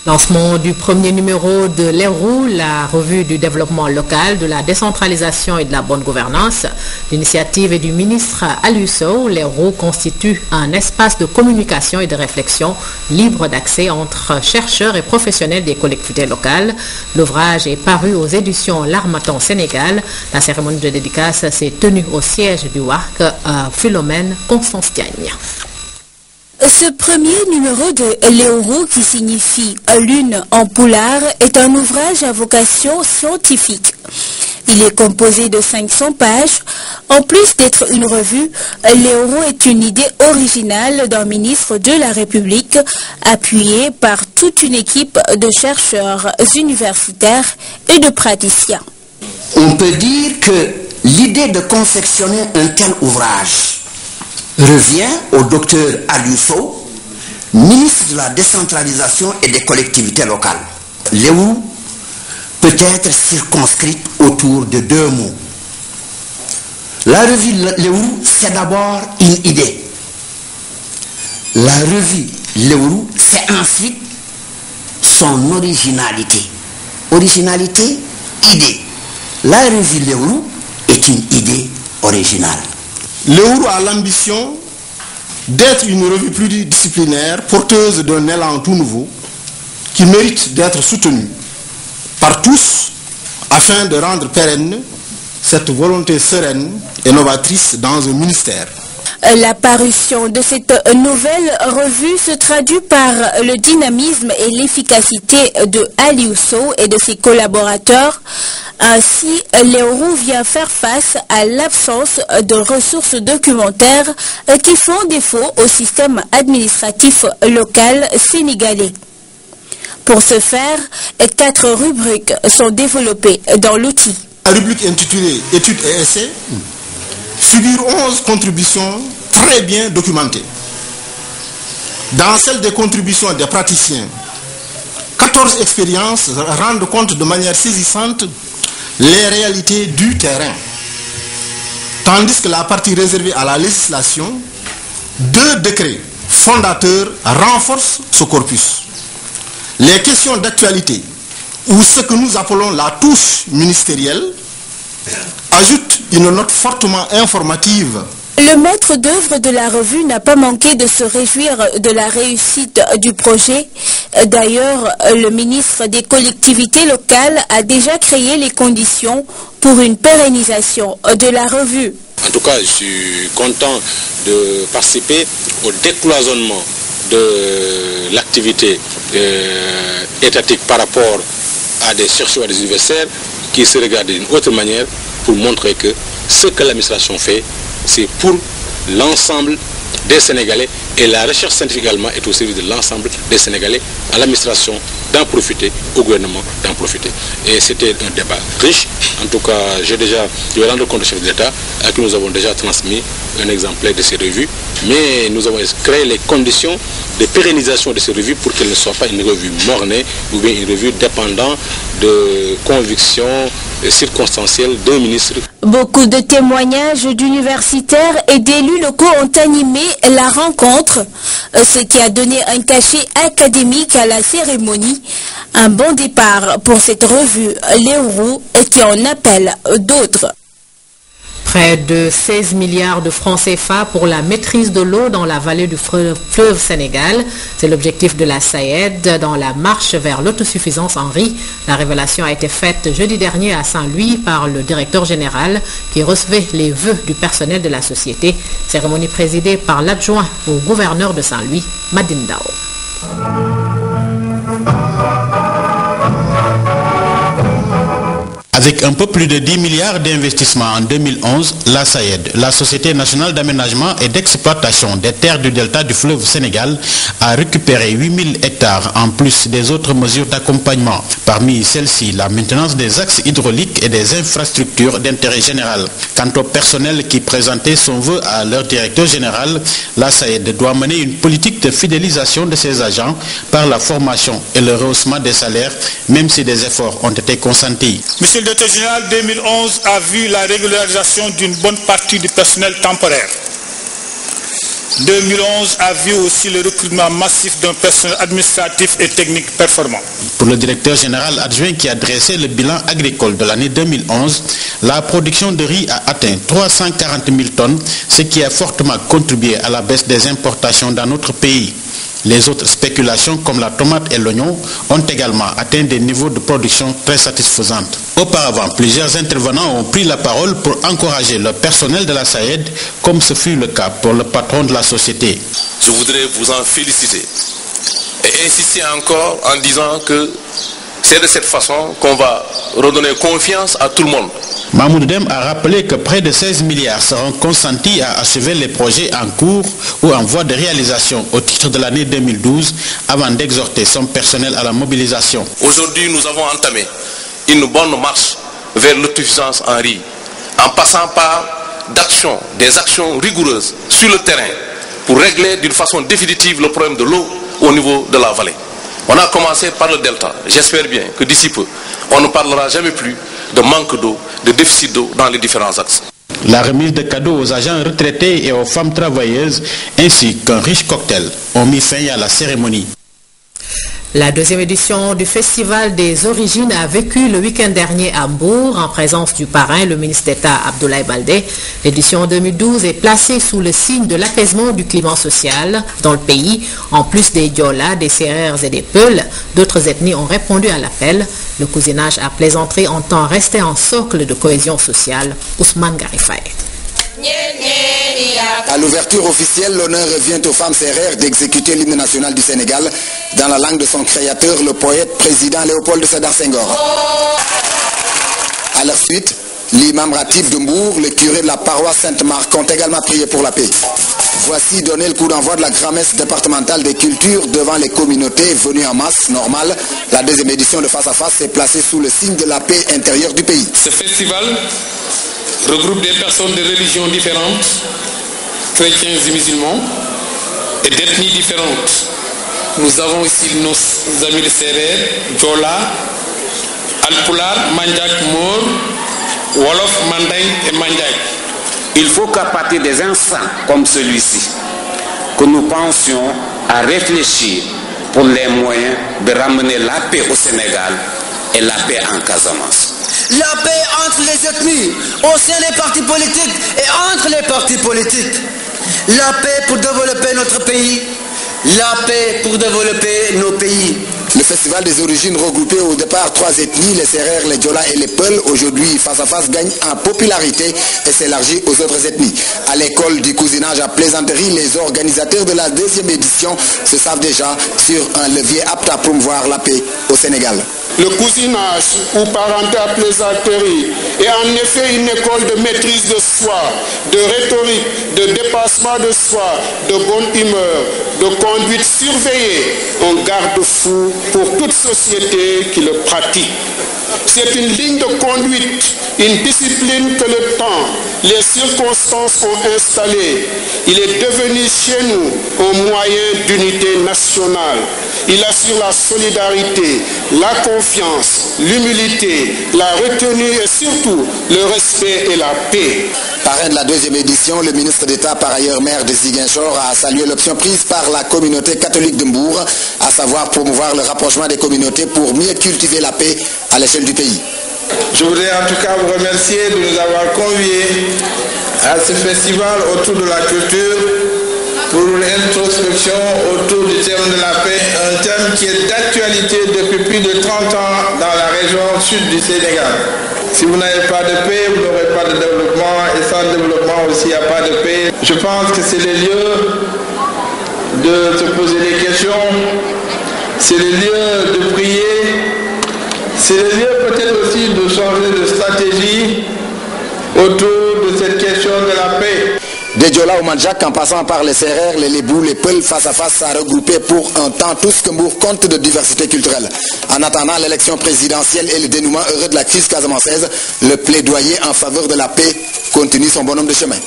Lancement du premier numéro de l'Hérault, la revue du développement local, de la décentralisation et de la bonne gouvernance. L'initiative est du ministre Aliou Sow. L'Hérault constitue un espace de communication et de réflexion libre d'accès entre chercheurs et professionnels des collectivités locales. L'ouvrage est paru aux éditions L'Harmattan Sénégal. La cérémonie de dédicace s'est tenue au siège du WARC à Philomène Constance Diagne. Ce premier numéro de l'Hérault, qui signifie lune en poulard, est un ouvrage à vocation scientifique. Il est composé de 500 pages. En plus d'être une revue, l'Hérault est une idée originale d'un ministre de la République, appuyé par toute une équipe de chercheurs universitaires et de praticiens. On peut dire que l'idée de confectionner un tel ouvrage revient au docteur Aliou Sow, ministre de la décentralisation et des collectivités locales. L'Hérault peut être circonscrite autour de deux mots. La revue L'Hérault, c'est d'abord une idée. La revue L'Hérault, c'est ensuite son originalité. Originalité, idée. La revue L'Hérault est une idée originale. L'Hérault a l'ambition d'être une revue pluridisciplinaire porteuse d'un élan tout nouveau qui mérite d'être soutenu par tous afin de rendre pérenne cette volonté sereine et novatrice dans un ministère. La parution de cette nouvelle revue se traduit par le dynamisme et l'efficacité de Aliou Sow et de ses collaborateurs. Ainsi, l'Hérault vient faire face à l'absence de ressources documentaires qui font défaut au système administratif local sénégalais. Pour ce faire, 4 rubriques sont développées dans l'outil. La rubrique intitulée « Études et essais » figure 11 contributions très bien documentées. Dans celle des contributions des praticiens, 14 expériences rendent compte de manière saisissante les réalités du terrain. Tandis que la partie réservée à la législation, 2 décrets fondateurs renforcent ce corpus. Les questions d'actualité, ou ce que nous appelons la touche ministérielle, ajoutent une note fortement informative. Le maître d'œuvre de la revue n'a pas manqué de se réjouir de la réussite du projet. D'ailleurs, le ministre des collectivités locales a déjà créé les conditions pour une pérennisation de la revue. En tout cas, je suis content de participer au décloisonnement de l'activité étatique par rapport à des chercheurs et des universitaires qui se regardent d'une autre manière pour montrer que ce que l'administration fait, c'est pour l'ensemble des Sénégalais, et la recherche scientifique également est au service de l'ensemble des Sénégalais, à l'administration d'en profiter, au gouvernement d'en profiter. Et c'était un débat riche. En tout cas, je vais rendre compte au chef de l'État à qui nous avons déjà transmis un exemplaire de ces revues, mais nous avons créé les conditions de pérennisation de ces revues pour qu'elles ne soient pas une revue mornée ou bien une revue dépendant de convictions circonstancielles d'un ministre. Beaucoup de témoignages d'universitaires et d'élus locaux ont animé la rencontre, ce qui a donné un cachet académique à la cérémonie. Un bon départ pour cette revue L'Hérault qui en appelle d'autres. Près de 16 milliards de francs CFA pour la maîtrise de l'eau dans la vallée du fleuve Sénégal. C'est l'objectif de la SAED dans la marche vers l'autosuffisance en riz. La révélation a été faite jeudi dernier à Saint-Louis par le directeur général qui recevait les vœux du personnel de la société. Cérémonie présidée par l'adjoint au gouverneur de Saint-Louis, Madindao. Avec un peu plus de 10 milliards d'investissements en 2011, la SAED, la Société nationale d'aménagement et d'exploitation des terres du delta du fleuve Sénégal, a récupéré 8000 hectares en plus des autres mesures d'accompagnement. Parmi celles-ci, la maintenance des axes hydrauliques et des infrastructures d'intérêt général. Quant au personnel qui présentait son vœu à leur directeur général, la SAED doit mener une politique de fidélisation de ses agents par la formation et le rehaussement des salaires, même si des efforts ont été consentis. Monsieur le directeur général, 2011 a vu la régularisation d'une bonne partie du personnel temporaire. 2011 a vu aussi le recrutement massif d'un personnel administratif et technique performant. Pour le directeur général adjoint qui a dressé le bilan agricole de l'année 2011, la production de riz a atteint 340 000 tonnes, ce qui a fortement contribué à la baisse des importations dans notre pays. Les autres spéculations comme la tomate et l'oignon ont également atteint des niveaux de production très satisfaisants. Auparavant, plusieurs intervenants ont pris la parole pour encourager le personnel de la SAED, comme ce fut le cas pour le patron de la société. Je voudrais vous en féliciter et insister encore en disant que c'est de cette façon qu'on va redonner confiance à tout le monde. Mahmoud Dem a rappelé que près de 16 milliards seront consentis à achever les projets en cours ou en voie de réalisation au titre de l'année 2012 avant d'exhorter son personnel à la mobilisation. Aujourd'hui, nous avons entamé une bonne marche vers l'autosuffisance en riz en passant par des actions rigoureuses sur le terrain pour régler d'une façon définitive le problème de l'eau au niveau de la vallée. On a commencé par le delta. J'espère bien que d'ici peu, on ne parlera jamais plus de manque d'eau, de déficit d'eau dans les différents axes. La remise de cadeaux aux agents retraités et aux femmes travailleuses, ainsi qu'un riche cocktail, ont mis fin à la cérémonie. La deuxième édition du Festival des Origines a vécu le week-end dernier à Mbour en présence du parrain, le ministre d'État Abdoulaye Baldé. L'édition 2012 est placée sous le signe de l'apaisement du climat social dans le pays. En plus des Diola, des Sérères et des Peuls, d'autres ethnies ont répondu à l'appel. Le cousinage à plaisanterie entend rester un socle de cohésion sociale. Ousmane Garifaye. À l'ouverture officielle, l'honneur revient aux femmes sérères d'exécuter l'hymne national du Sénégal dans la langue de son créateur, le poète président Léopold Sédar Senghor. À la suite, l'imam Ratib de Mbour, le curé de la paroisse Sainte-Marc ont également prié pour la paix. Voici donné le coup d'envoi de la grand-messe départementale des cultures devant les communautés venues en masse normale. La deuxième édition de Face à Face est placée sous le signe de la paix intérieure du pays. Ce festival regroupe des personnes de religions différentes, chrétiens et musulmans, et d'ethnies différentes. Nous avons ici nos amis de Sérère, Diola, Alpular, Mandjak, Moor, Wolof, Manding et Mandjak. Il faut qu'à partir des instants comme celui-ci, que nous pensions à réfléchir pour les moyens de ramener la paix au Sénégal et la paix en Casamance. La paix entre les ethnies, au sein des partis politiques et entre les partis politiques. La paix pour développer notre pays. La paix pour développer nos pays. Le festival des origines regroupait au départ 3 ethnies, les Sérères, les Diola et les Peuls. Aujourd'hui, Face à Face gagne en popularité et s'élargit aux autres ethnies. À l'école du cousinage à plaisanterie, les organisateurs de la deuxième édition se savent déjà sur un levier apte à promouvoir la paix au Sénégal. Le cousinage ou parenté à plaisanterie est en effet une école de maîtrise de soi, de rhétorique, de dépassement de soi, de bonne humeur, de conduite surveillée, un garde-fou pour toute société qui le pratique. C'est une ligne de conduite, une discipline que le temps, les circonstances ont installée. Il est devenu chez nous un moyen d'unité nationale. Il assure la solidarité, la confiance, l'humilité, la retenue et surtout le respect et la paix. Parrain de la deuxième édition, le ministre d'État, par ailleurs maire de Ziguinchor, a salué l'option prise par la communauté catholique de Mbour, à savoir promouvoir le rapprochement des communautés pour mieux cultiver la paix à l'échelle du pays. Je voudrais en tout cas vous remercier de nous avoir conviés à ce festival autour de la culture pour l'introspection autour du thème de la paix, un thème qui est d'actualité depuis plus de 30 ans dans la région sud du Sénégal. Si vous n'avez pas de paix, vous n'aurez pas de développement, et sans développement aussi, il n'y a pas de paix. Je pense que c'est le lieu de se poser des questions, c'est le lieu de prier, C'est le lieu peut-être aussi de changer de stratégie autour de cette question de la paix. Des Diola au Mandjak, en passant par les Sérères, les Lébous, les Peuls, face à face, à regrouper pour un temps tous Kembour compte de diversité culturelle. En attendant l'élection présidentielle et le dénouement heureux de la crise casamançaise, le plaidoyer en faveur de la paix continue son bonhomme de chemin.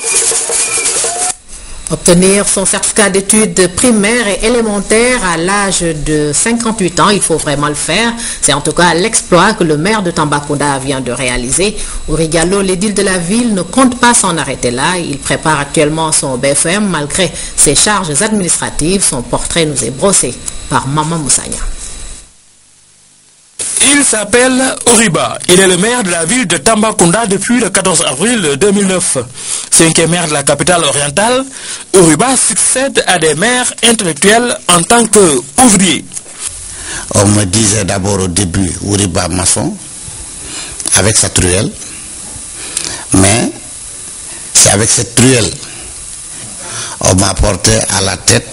Obtenir son certificat d'études primaires et élémentaires à l'âge de 58 ans, il faut vraiment le faire. C'est en tout cas l'exploit que le maire de Tambacounda vient de réaliser. Uri Gallo, l'édile de la ville, ne compte pas s'en arrêter là. Il prépare actuellement son BFM malgré ses charges administratives. Son portrait nous est brossé par Maman Moussagna. Il s'appelle Oriba. Il est le maire de la ville de Tambacounda depuis le 14 avril 2009. 5e maire de la capitale orientale, Oriba succède à des maires intellectuels en tant qu'ouvrier. On me disait d'abord au début Oriba maçon, avec sa truelle. Mais c'est avec cette truelle on m'a porté à la tête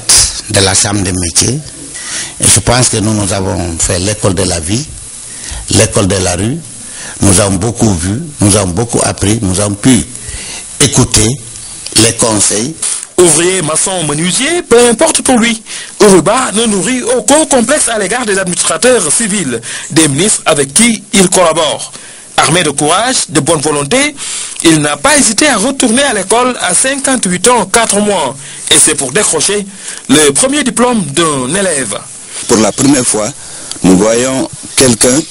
de la chambre des métiers. Et je pense que nous avons fait l'école de la vie, l'école de la rue. Nous avons beaucoup vu, nous avons beaucoup appris, nous avons pu écouter les conseils. Ouvrier, maçon, menuisier, peu importe pour lui. Oriba ne nourrit aucun complexe à l'égard des administrateurs civils, des ministres avec qui il collabore. Armé de courage, de bonne volonté, il n'a pas hésité à retourner à l'école à 58 ans, 4 mois. Et c'est pour décrocher le premier diplôme d'un élève. Pour la première fois, nous voyons quelqu'un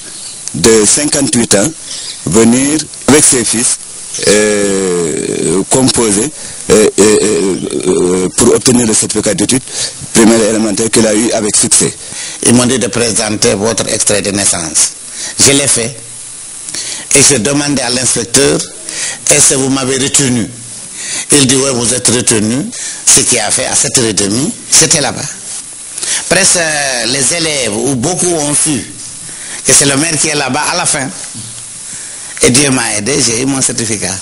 de 58 ans venir avec ses fils composer pour obtenir le certificat d'études primaire et élémentaire qu'il a eu avec succès. Ils m'ont dit de présenter votre extrait de naissance. Je l'ai fait. Et j'ai demandé à l'inspecteur, est-ce que vous m'avez retenu? Il dit, oui, vous êtes retenu. Ce qui a fait à 7h30, c'était là-bas. Presque les élèves, ou beaucoup ont su que c'est le maire qui est là-bas à la fin. Et Dieu m'a aidé, j'ai eu mon certificat.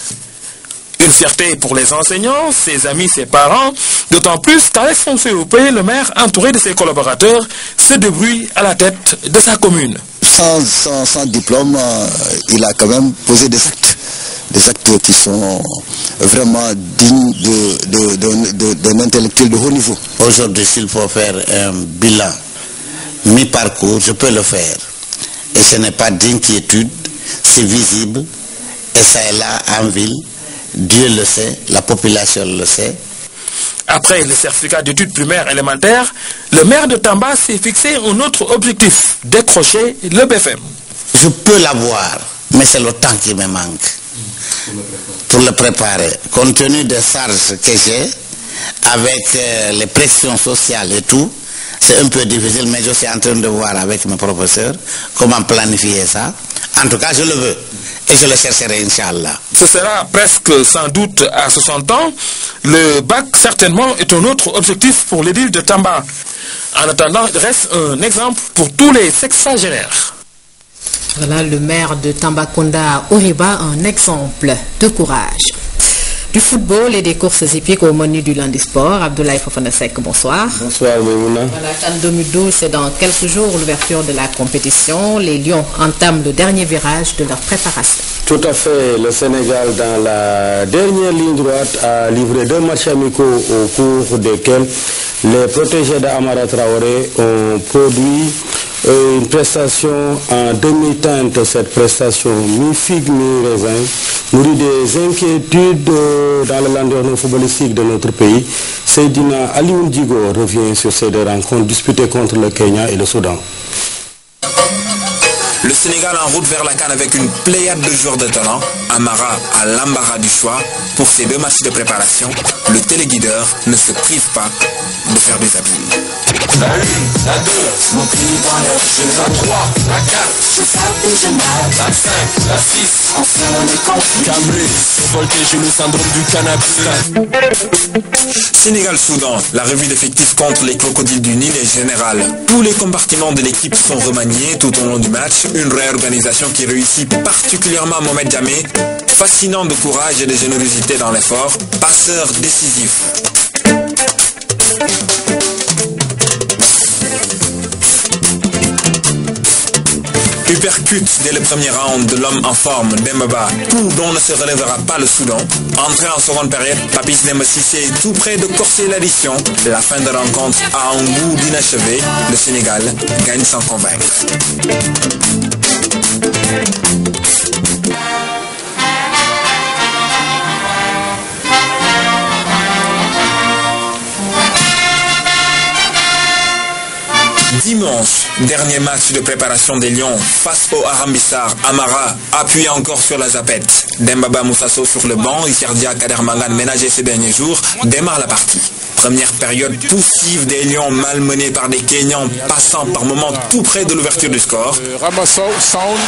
Une fierté pour les enseignants, ses amis, ses parents, d'autant plus qu'avec son COP, le maire, entouré de ses collaborateurs, se débrouille à la tête de sa commune. Sans diplôme, il a quand même posé des actes qui sont vraiment dignes d'un intellectuel de haut niveau. Aujourd'hui, s'il faut faire un bilan mi-parcours, je peux le faire. Et ce n'est pas d'inquiétude, c'est visible, et ça est là en ville. Dieu le sait, la population le sait. Après le certificat d'études primaires élémentaires, le maire de Tamba s'est fixé un autre objectif, décrocher le BFM. Je peux l'avoir, mais c'est le temps qui me manque pour le préparer. Compte tenu des charges que j'ai, avec les pressions sociales et tout, c'est un peu difficile, mais je suis en train de voir avec mes professeurs comment planifier ça. En tout cas, je le veux. Et je le chercherai, Inch'Allah. Ce sera presque sans doute à 60 ans. Le bac, certainement, est un autre objectif pour l'édile de Tamba. En attendant, il reste un exemple pour tous les sexagénaires. Voilà le maire de Tambacounda, Oriba, un exemple de courage. Du football et des courses hippiques au menu du lundi sport. Abdoulaye Fofanasek, bonsoir. Bonsoir, Maïmouna. Voilà, CAN 2012, c'est dans quelques jours l'ouverture de la compétition. Les Lions entament le dernier virage de leur préparation. Tout à fait. Le Sénégal, dans la dernière ligne droite, a livré 2 matchs amicaux au cours desquels les protégés d'Amara Traoré ont produit une prestation en demi-teinte. Cette prestation mi-figue, mi-raisin nourrit des inquiétudes dans le landerneau footballistique de notre pays. Seydina Alioune Digo revient sur ces 2 rencontres disputées contre le Kenya et le Soudan. Le Sénégal en route vers la CAN avec une pléiade de joueurs de talent. Amara a l'embarras du choix. Pour ces 2 matchs de préparation, le téléguideur ne se prive pas de faire des habiles. La 1, la 2, mon pied dans l'air, je la 3, la 4, je frappe et je marque. La 5, la 6, on se les confie. Cambré, voltage, le syndrome du cannabis. Sénégal-Soudan, la revue d'effectifs contre les crocodiles du Nil est générale. Tous les compartiments de l'équipe sont remaniés tout au long du match. Une réorganisation qui réussit particulièrement à Mohamed Jamé, fascinant de courage et de générosité dans l'effort, passeur décisif. Uppercut dès le premier round de l'homme en forme, Dembaba, coup dont ne se relèvera pas le Soudan. Entrée en seconde période, Papis Demba Cissé est tout près de corser l'addition. La fin de rencontre a un goût d'inachevé. Le Sénégal gagne sans convaincre. Dimanche, dernier match de préparation des Lions face au Arambissar. Amara appuie encore sur la zapette. Dembaba Moussasso sur le banc, Icardia Kader Mangan ménagé ces derniers jours, démarre la partie. Première période poussive des Lions malmenés par des Kenyans passant par moments tout près de l'ouverture du score. Ramassau, Sound,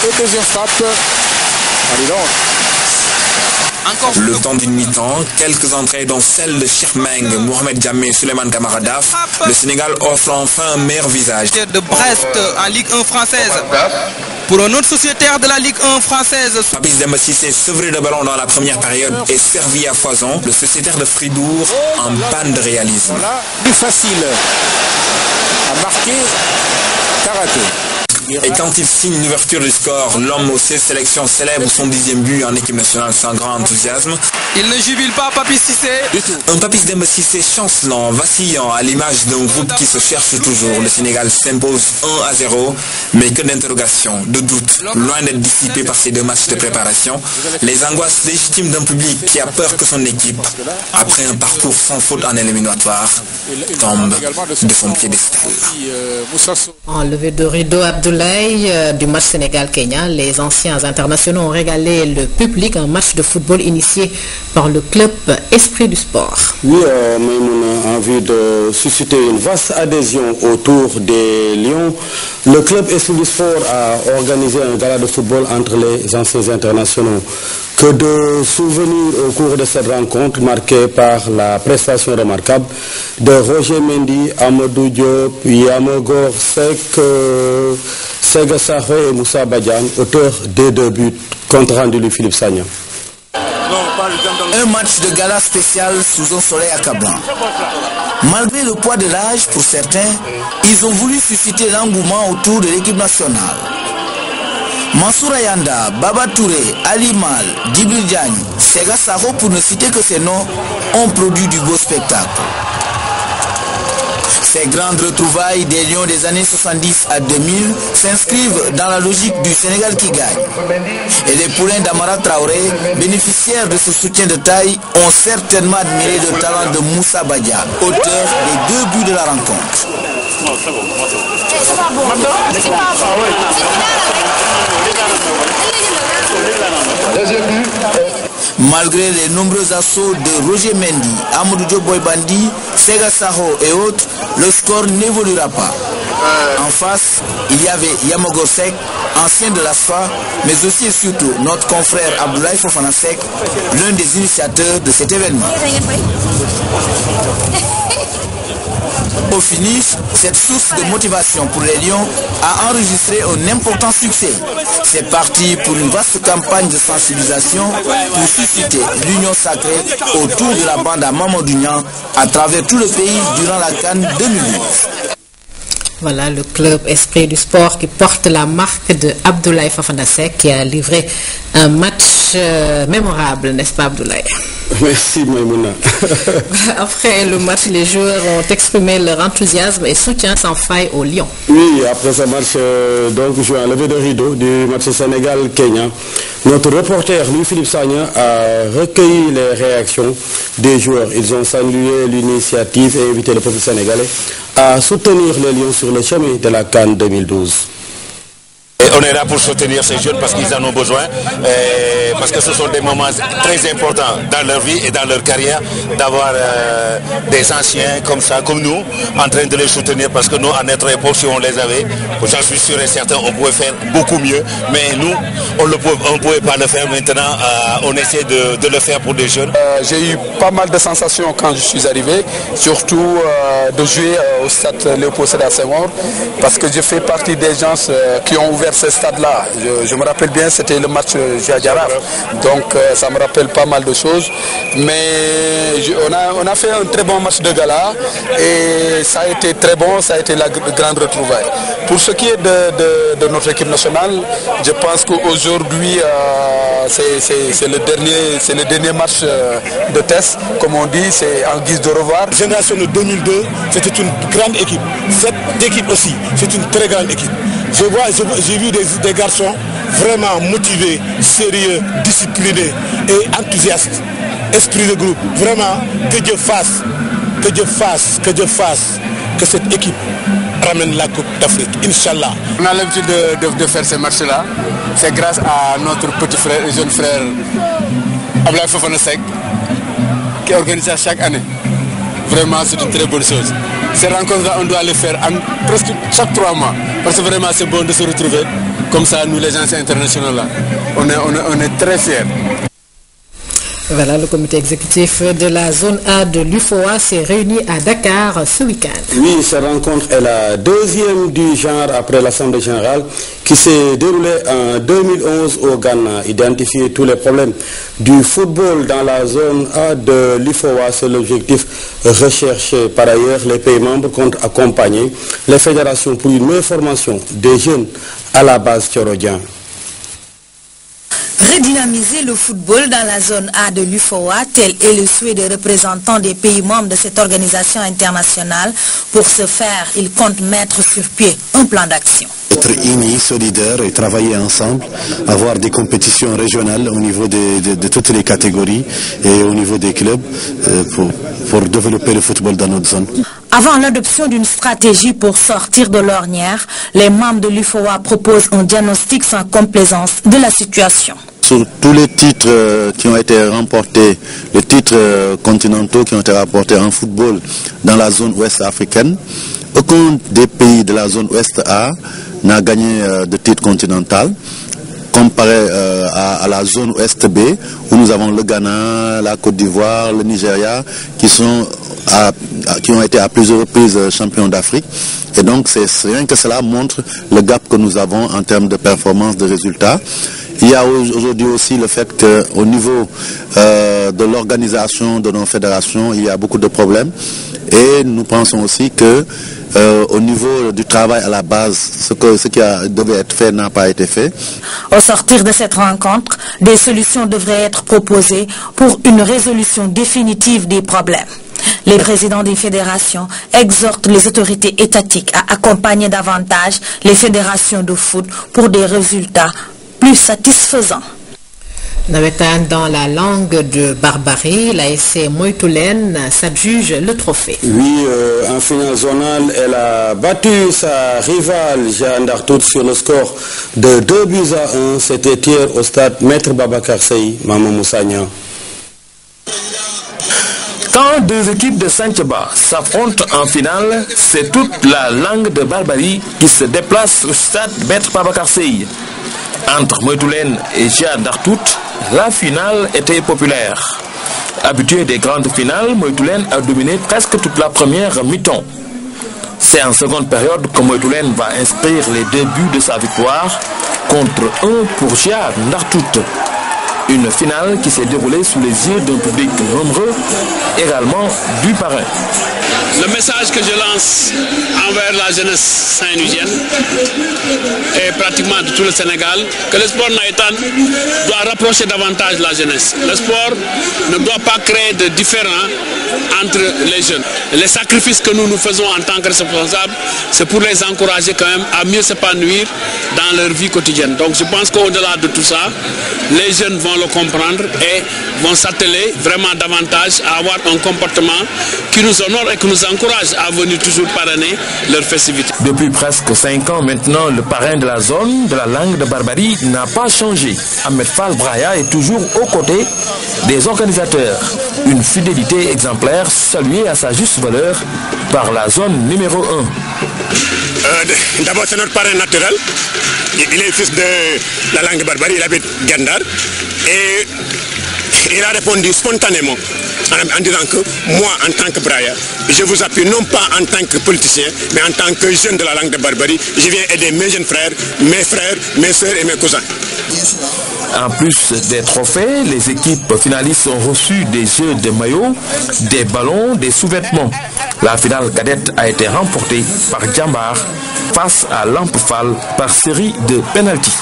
et deuxième frappe. Le temps d'une mi-temps, quelques entrées dont celle de Chirmeng, Mohamed Djamé, Suleiman Kamaradaf, le Sénégal offre enfin un meilleur visage. De Brest en Ligue 1 française. Pour un autre sociétaire de la Ligue 1 française. Papis Demba Cissé sevré de ballon dans la première période et servi à foison. Le sociétaire de Fribourg en panne de réalisme. Voilà, plus facile à marquer, Karaté. Et quand il signe une ouverture du score, l'homme aux 16 sélections célèbre son 10e but en équipe nationale sans grand enthousiasme. Il ne jubile pas Papis Cissé. Un Papis Demba Cissé chancelant, vacillant à l'image d'un groupe qui se cherche toujours. Le Sénégal s'impose 1-0, mais que d'interrogations, de doutes, loin d'être dissipé par ces deux matchs de préparation. Les angoisses légitimes d'un public qui a peur que son équipe, après un parcours sans faute en éliminatoire, tombe de son piédestal. Enlevé de rideau Abdoulaye du match Sénégal-Kenya, les anciens internationaux ont régalé le public, un match de football initié par le club Esprit du Sport. Oui, on a envie de susciter une vaste adhésion autour des Lions. Le club Esprit du Sport a organisé un gala de football entre les anciens internationaux. Que de souvenirs au cours de cette rencontre marquée par la prestation remarquable de Roger Mendy, Amadou Diop, Yamogor Sek, Sega Sahwe et Moussa Badian, auteurs des 2 buts, compte rendu de Philippe Sagna. Un match de gala spécial sous un soleil accablant. Malgré le poids de l'âge pour certains, ils ont voulu susciter l'engouement autour de l'équipe nationale. Mansour Ayanda, Baba Touré, Ali Mal, Djibril Diagne, Sega Saho, pour ne citer que ces noms, ont produit du beau spectacle. Ces grandes retrouvailles des Lions des années 70 à 2000 s'inscrivent dans la logique du Sénégal qui gagne. Et les poulains d'Amara Traoré, bénéficiaires de ce soutien de taille, ont certainement admiré le talent de Moussa Badian, auteur des 2 buts de la rencontre. Malgré les nombreux assauts de Roger Mendy, Amadou Diop Boybandi, Sega Saho et autres, le score n'évoluera pas. En face, il y avait Yamogor Sek, ancien de l'ASFA, mais aussi et surtout notre confrère Abdoulaye Fofana Sek, l'un des initiateurs de cet événement. Au finish, cette source de motivation pour les Lions a enregistré un important succès. C'est parti pour une vaste campagne de sensibilisation pour susciter l'union sacrée autour de la bande à Mamadou Niang à travers tout le pays durant la CAN 2012. Voilà le club Esprit du Sport qui porte la marque de Abdoulaye Fofana Sek qui a livré un match mémorable, n'est-ce pas Abdoulaye? Merci Maïmouna. Après le match, les joueurs ont exprimé leur enthousiasme et soutien sans faille aux Lions. Oui, après ce match, donc joué en levé de rideau du match Sénégal-Kenya, notre reporter Louis-Philippe Sagna a recueilli les réactions des joueurs. Ils ont salué l'initiative et invité le peuple sénégalais à soutenir les Lions sur le chemin de la CAN 2012. Et on est là pour soutenir ces jeunes parce qu'ils en ont besoin, parce que ce sont des moments très importants dans leur vie et dans leur carrière d'avoir des anciens comme ça, comme nous, en train de les soutenir parce que nous, à notre époque, si on les avait, j'en suis sûr et certain, on pouvait faire beaucoup mieux, mais nous, on ne pouvait pas le faire. Maintenant, on essaie de le faire pour des jeunes. J'ai eu pas mal de sensations quand je suis arrivé, surtout de jouer au stade Léopold Sédar Senghor, parce que je fais partie des gens qui ont ouvert ce stade-là. Je me rappelle bien, c'était le match Djaraf. Donc ça me rappelle pas mal de choses. Mais on a fait un très bon match de gala et ça a été très bon, ça a été la grande retrouvaille. Pour ce qui est de notre équipe nationale, je pense qu'aujourd'hui c'est le dernier match de test. Comme on dit, c'est en guise de revoir. La génération de 2002, c'était une grande équipe. Cette équipe aussi, c'est une très grande équipe. J'ai vu des garçons vraiment motivés, sérieux, disciplinés et enthousiastes. Esprit de groupe. Vraiment, que Dieu fasse que cette équipe ramène la Coupe d'Afrique, Inch'Allah. On a l'habitude de faire ces matchs-là. C'est grâce à notre petit frère et jeune frère Ablaye Fofana Seck qui organise ça chaque année. Vraiment, c'est une très bonne chose. Ces rencontres-là, on doit les faire presque chaque 3 mois. Parce que vraiment, c'est bon de se retrouver. Comme ça, nous, les anciens internationaux, là, on est très fiers. Voilà, le comité exécutif de la zone A de l'UFOA s'est réuni à Dakar ce week-end. Oui, cette rencontre est la deuxième du genre après l'Assemblée générale qui s'est déroulée en 2011 au Ghana. Identifier tous les problèmes du football dans la zone A de l'UFOA, c'est l'objectif recherché. Par ailleurs, les pays membres comptent accompagner les fédérations pour une meilleure formation des jeunes à la base tchorodienne. Redynamiser le football dans la zone A de l'UFOA, tel est le souhait des représentants des pays membres de cette organisation internationale. Pour ce faire, ils comptent mettre sur pied un plan d'action. Être unis, solidaires et travailler ensemble, avoir des compétitions régionales au niveau de toutes les catégories et au niveau des clubs pour développer le football dans notre zone. Avant l'adoption d'une stratégie pour sortir de l'ornière, les membres de l'UFOA proposent un diagnostic sans complaisance de la situation. Sur tous les titres qui ont été remportés, les titres continentaux qui ont été remportés en football dans la zone ouest africaine, aucun des pays de la zone ouest A n'a gagné de titre continental, comparé à la zone ouest B, où nous avons le Ghana, la Côte d'Ivoire, le Nigeria, qui ont été à plusieurs reprises champions d'Afrique. Et donc, c'est rien que cela montre le gap que nous avons en termes de performance, de résultats. Il y a aujourd'hui aussi le fait qu'au niveau de l'organisation de nos fédérations, il y a beaucoup de problèmes. Et nous pensons aussi que au niveau du travail à la base, ce qui devait être fait n'a pas été fait. Au sortir de cette rencontre, des solutions devraient être proposées pour une résolution définitive des problèmes. Les présidents des fédérations exhortent les autorités étatiques à accompagner davantage les fédérations de foot pour des résultats plus satisfaisants. Nawetan dans la langue de Barbarie, l'ASC Moytoulen s'adjuge le trophée. Oui, en finale zonale, elle a battu sa rivale Jeanne d'Artout sur le score de 2-1. C'était hier au stade Maître Babacar Sey, Maman Moussagna. Quand deux équipes de Saint-Tchaba s'affrontent en finale, c'est toute la langue de Barbarie qui se déplace au stade Maître Babacar Sey. Entre Moytoulen et Jeanne d'Artout, la finale était populaire. Habitué des grandes finales, Moytoulen a dominé presque toute la première mi-temps. C'est en seconde période que Moytoulen va inscrire les 2 buts de sa victoire, contre 1 pour Jeanne d'Artout. Une finale qui s'est déroulée sous les yeux d'un public nombreux, également du parrain. Le message que je lance envers la jeunesse saint-louisienne et pratiquement de tout le Sénégal, que le sport naïtan doit rapprocher davantage la jeunesse. Le sport ne doit pas créer de différends entre les jeunes. Les sacrifices que nous faisons en tant que responsables, c'est pour les encourager quand même à mieux s'épanouir dans leur vie quotidienne. Donc je pense qu'au-delà de tout ça, les jeunes vont le comprendre et vont s'atteler vraiment davantage à avoir un comportement qui nous honore et qui nous encourage à venir toujours parrainer leurs festivités. Depuis presque 5 ans maintenant, le parrain de la zone de la langue de Barbarie n'a pas changé. Ahmed Fall Braya est toujours aux côtés des organisateurs. Une fidélité exemplaire saluée à sa juste valeur par la zone numéro 1. D'abord, c'est notre parrain naturel. Il est fils de la langue de Barbarie, il habite Gandar. Et il a répondu spontanément en disant que moi, en tant que brailleur, je vous appuie non pas en tant que politicien, mais en tant que jeune de la langue de Barbarie. Je viens aider mes jeunes frères, mes soeurs et mes cousins. En plus des trophées, les équipes finalistes ont reçu des jeux de maillots, des ballons, des sous-vêtements. La finale cadette a été remportée par Djambar face à Lampefal par série de pénaltys.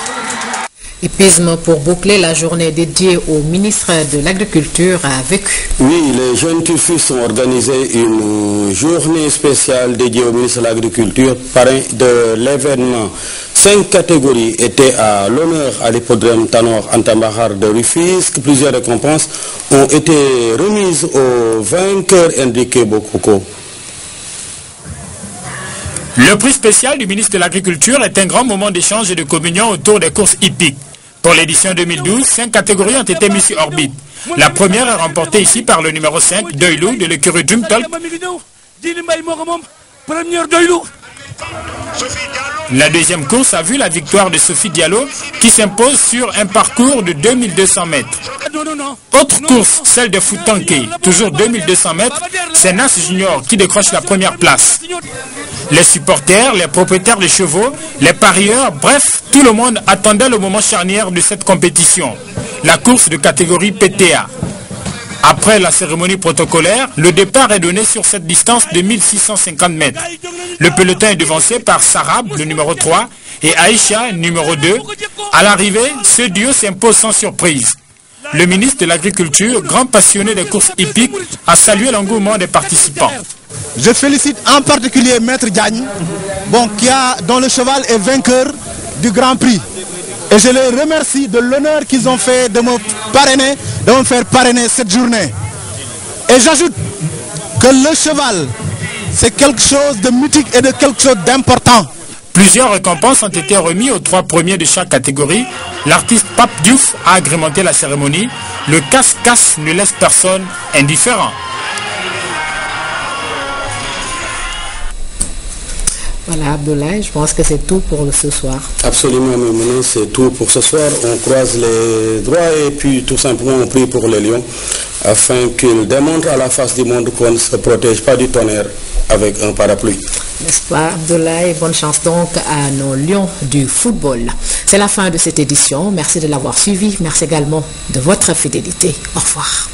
Épisme pour boucler la journée dédiée au ministre de l'Agriculture a vécu. Oui, les jeunes turfistes ont organisé une journée spéciale dédiée au ministre de l'Agriculture, parrain de l'événement. 5 catégories étaient à l'honneur à l'hippodrome Tanor Antamahar de Rufisque. Plusieurs récompenses ont été remises aux vainqueurs indiqués Bokoko. Le prix spécial du ministre de l'Agriculture est un grand moment d'échange et de communion autour des courses hippiques. Pour l'édition 2012, 5 catégories ont été mises sur orbite. La première est remportée ici par le numéro 5, Doylou, de l'écurie Dream Talk. La deuxième course a vu la victoire de Sophie Diallo qui s'impose sur un parcours de 2200 mètres. Autre course, celle de Foutanké, toujours 2200 mètres, c'est Nas Junior qui décroche la première place. Les supporters, les propriétaires de chevaux, les parieurs, bref, tout le monde attendait le moment charnière de cette compétition, la course de catégorie PTA. Après la cérémonie protocolaire, le départ est donné sur cette distance de 1650 mètres. Le peloton est devancé par Sarab, le numéro 3, et Aïcha, numéro 2. À l'arrivée, ce duo s'impose sans surprise. Le ministre de l'Agriculture, grand passionné des courses hippiques, a salué l'engouement des participants. Je félicite en particulier Maître Diagne, dont le cheval est vainqueur du Grand Prix. Et je les remercie de l'honneur qu'ils ont fait de me faire parrainer cette journée. Et j'ajoute que le cheval, c'est quelque chose de mythique et de quelque chose d'important. Plusieurs récompenses ont été remises aux 3 premiers de chaque catégorie. L'artiste Pape Diouf a agrémenté la cérémonie. Le casse-casse ne laisse personne indifférent. Voilà, Abdoulaye, je pense que c'est tout pour ce soir. Absolument, Mémouna, c'est tout pour ce soir. On croise les doigts et puis tout simplement on prie pour les lions afin qu'ils démontrent à la face du monde qu'on ne se protège pas du tonnerre avec un parapluie. N'est-ce pas, Abdoulaye? Bonne chance donc à nos lions du football. C'est la fin de cette édition. Merci de l'avoir suivi. Merci également de votre fidélité. Au revoir.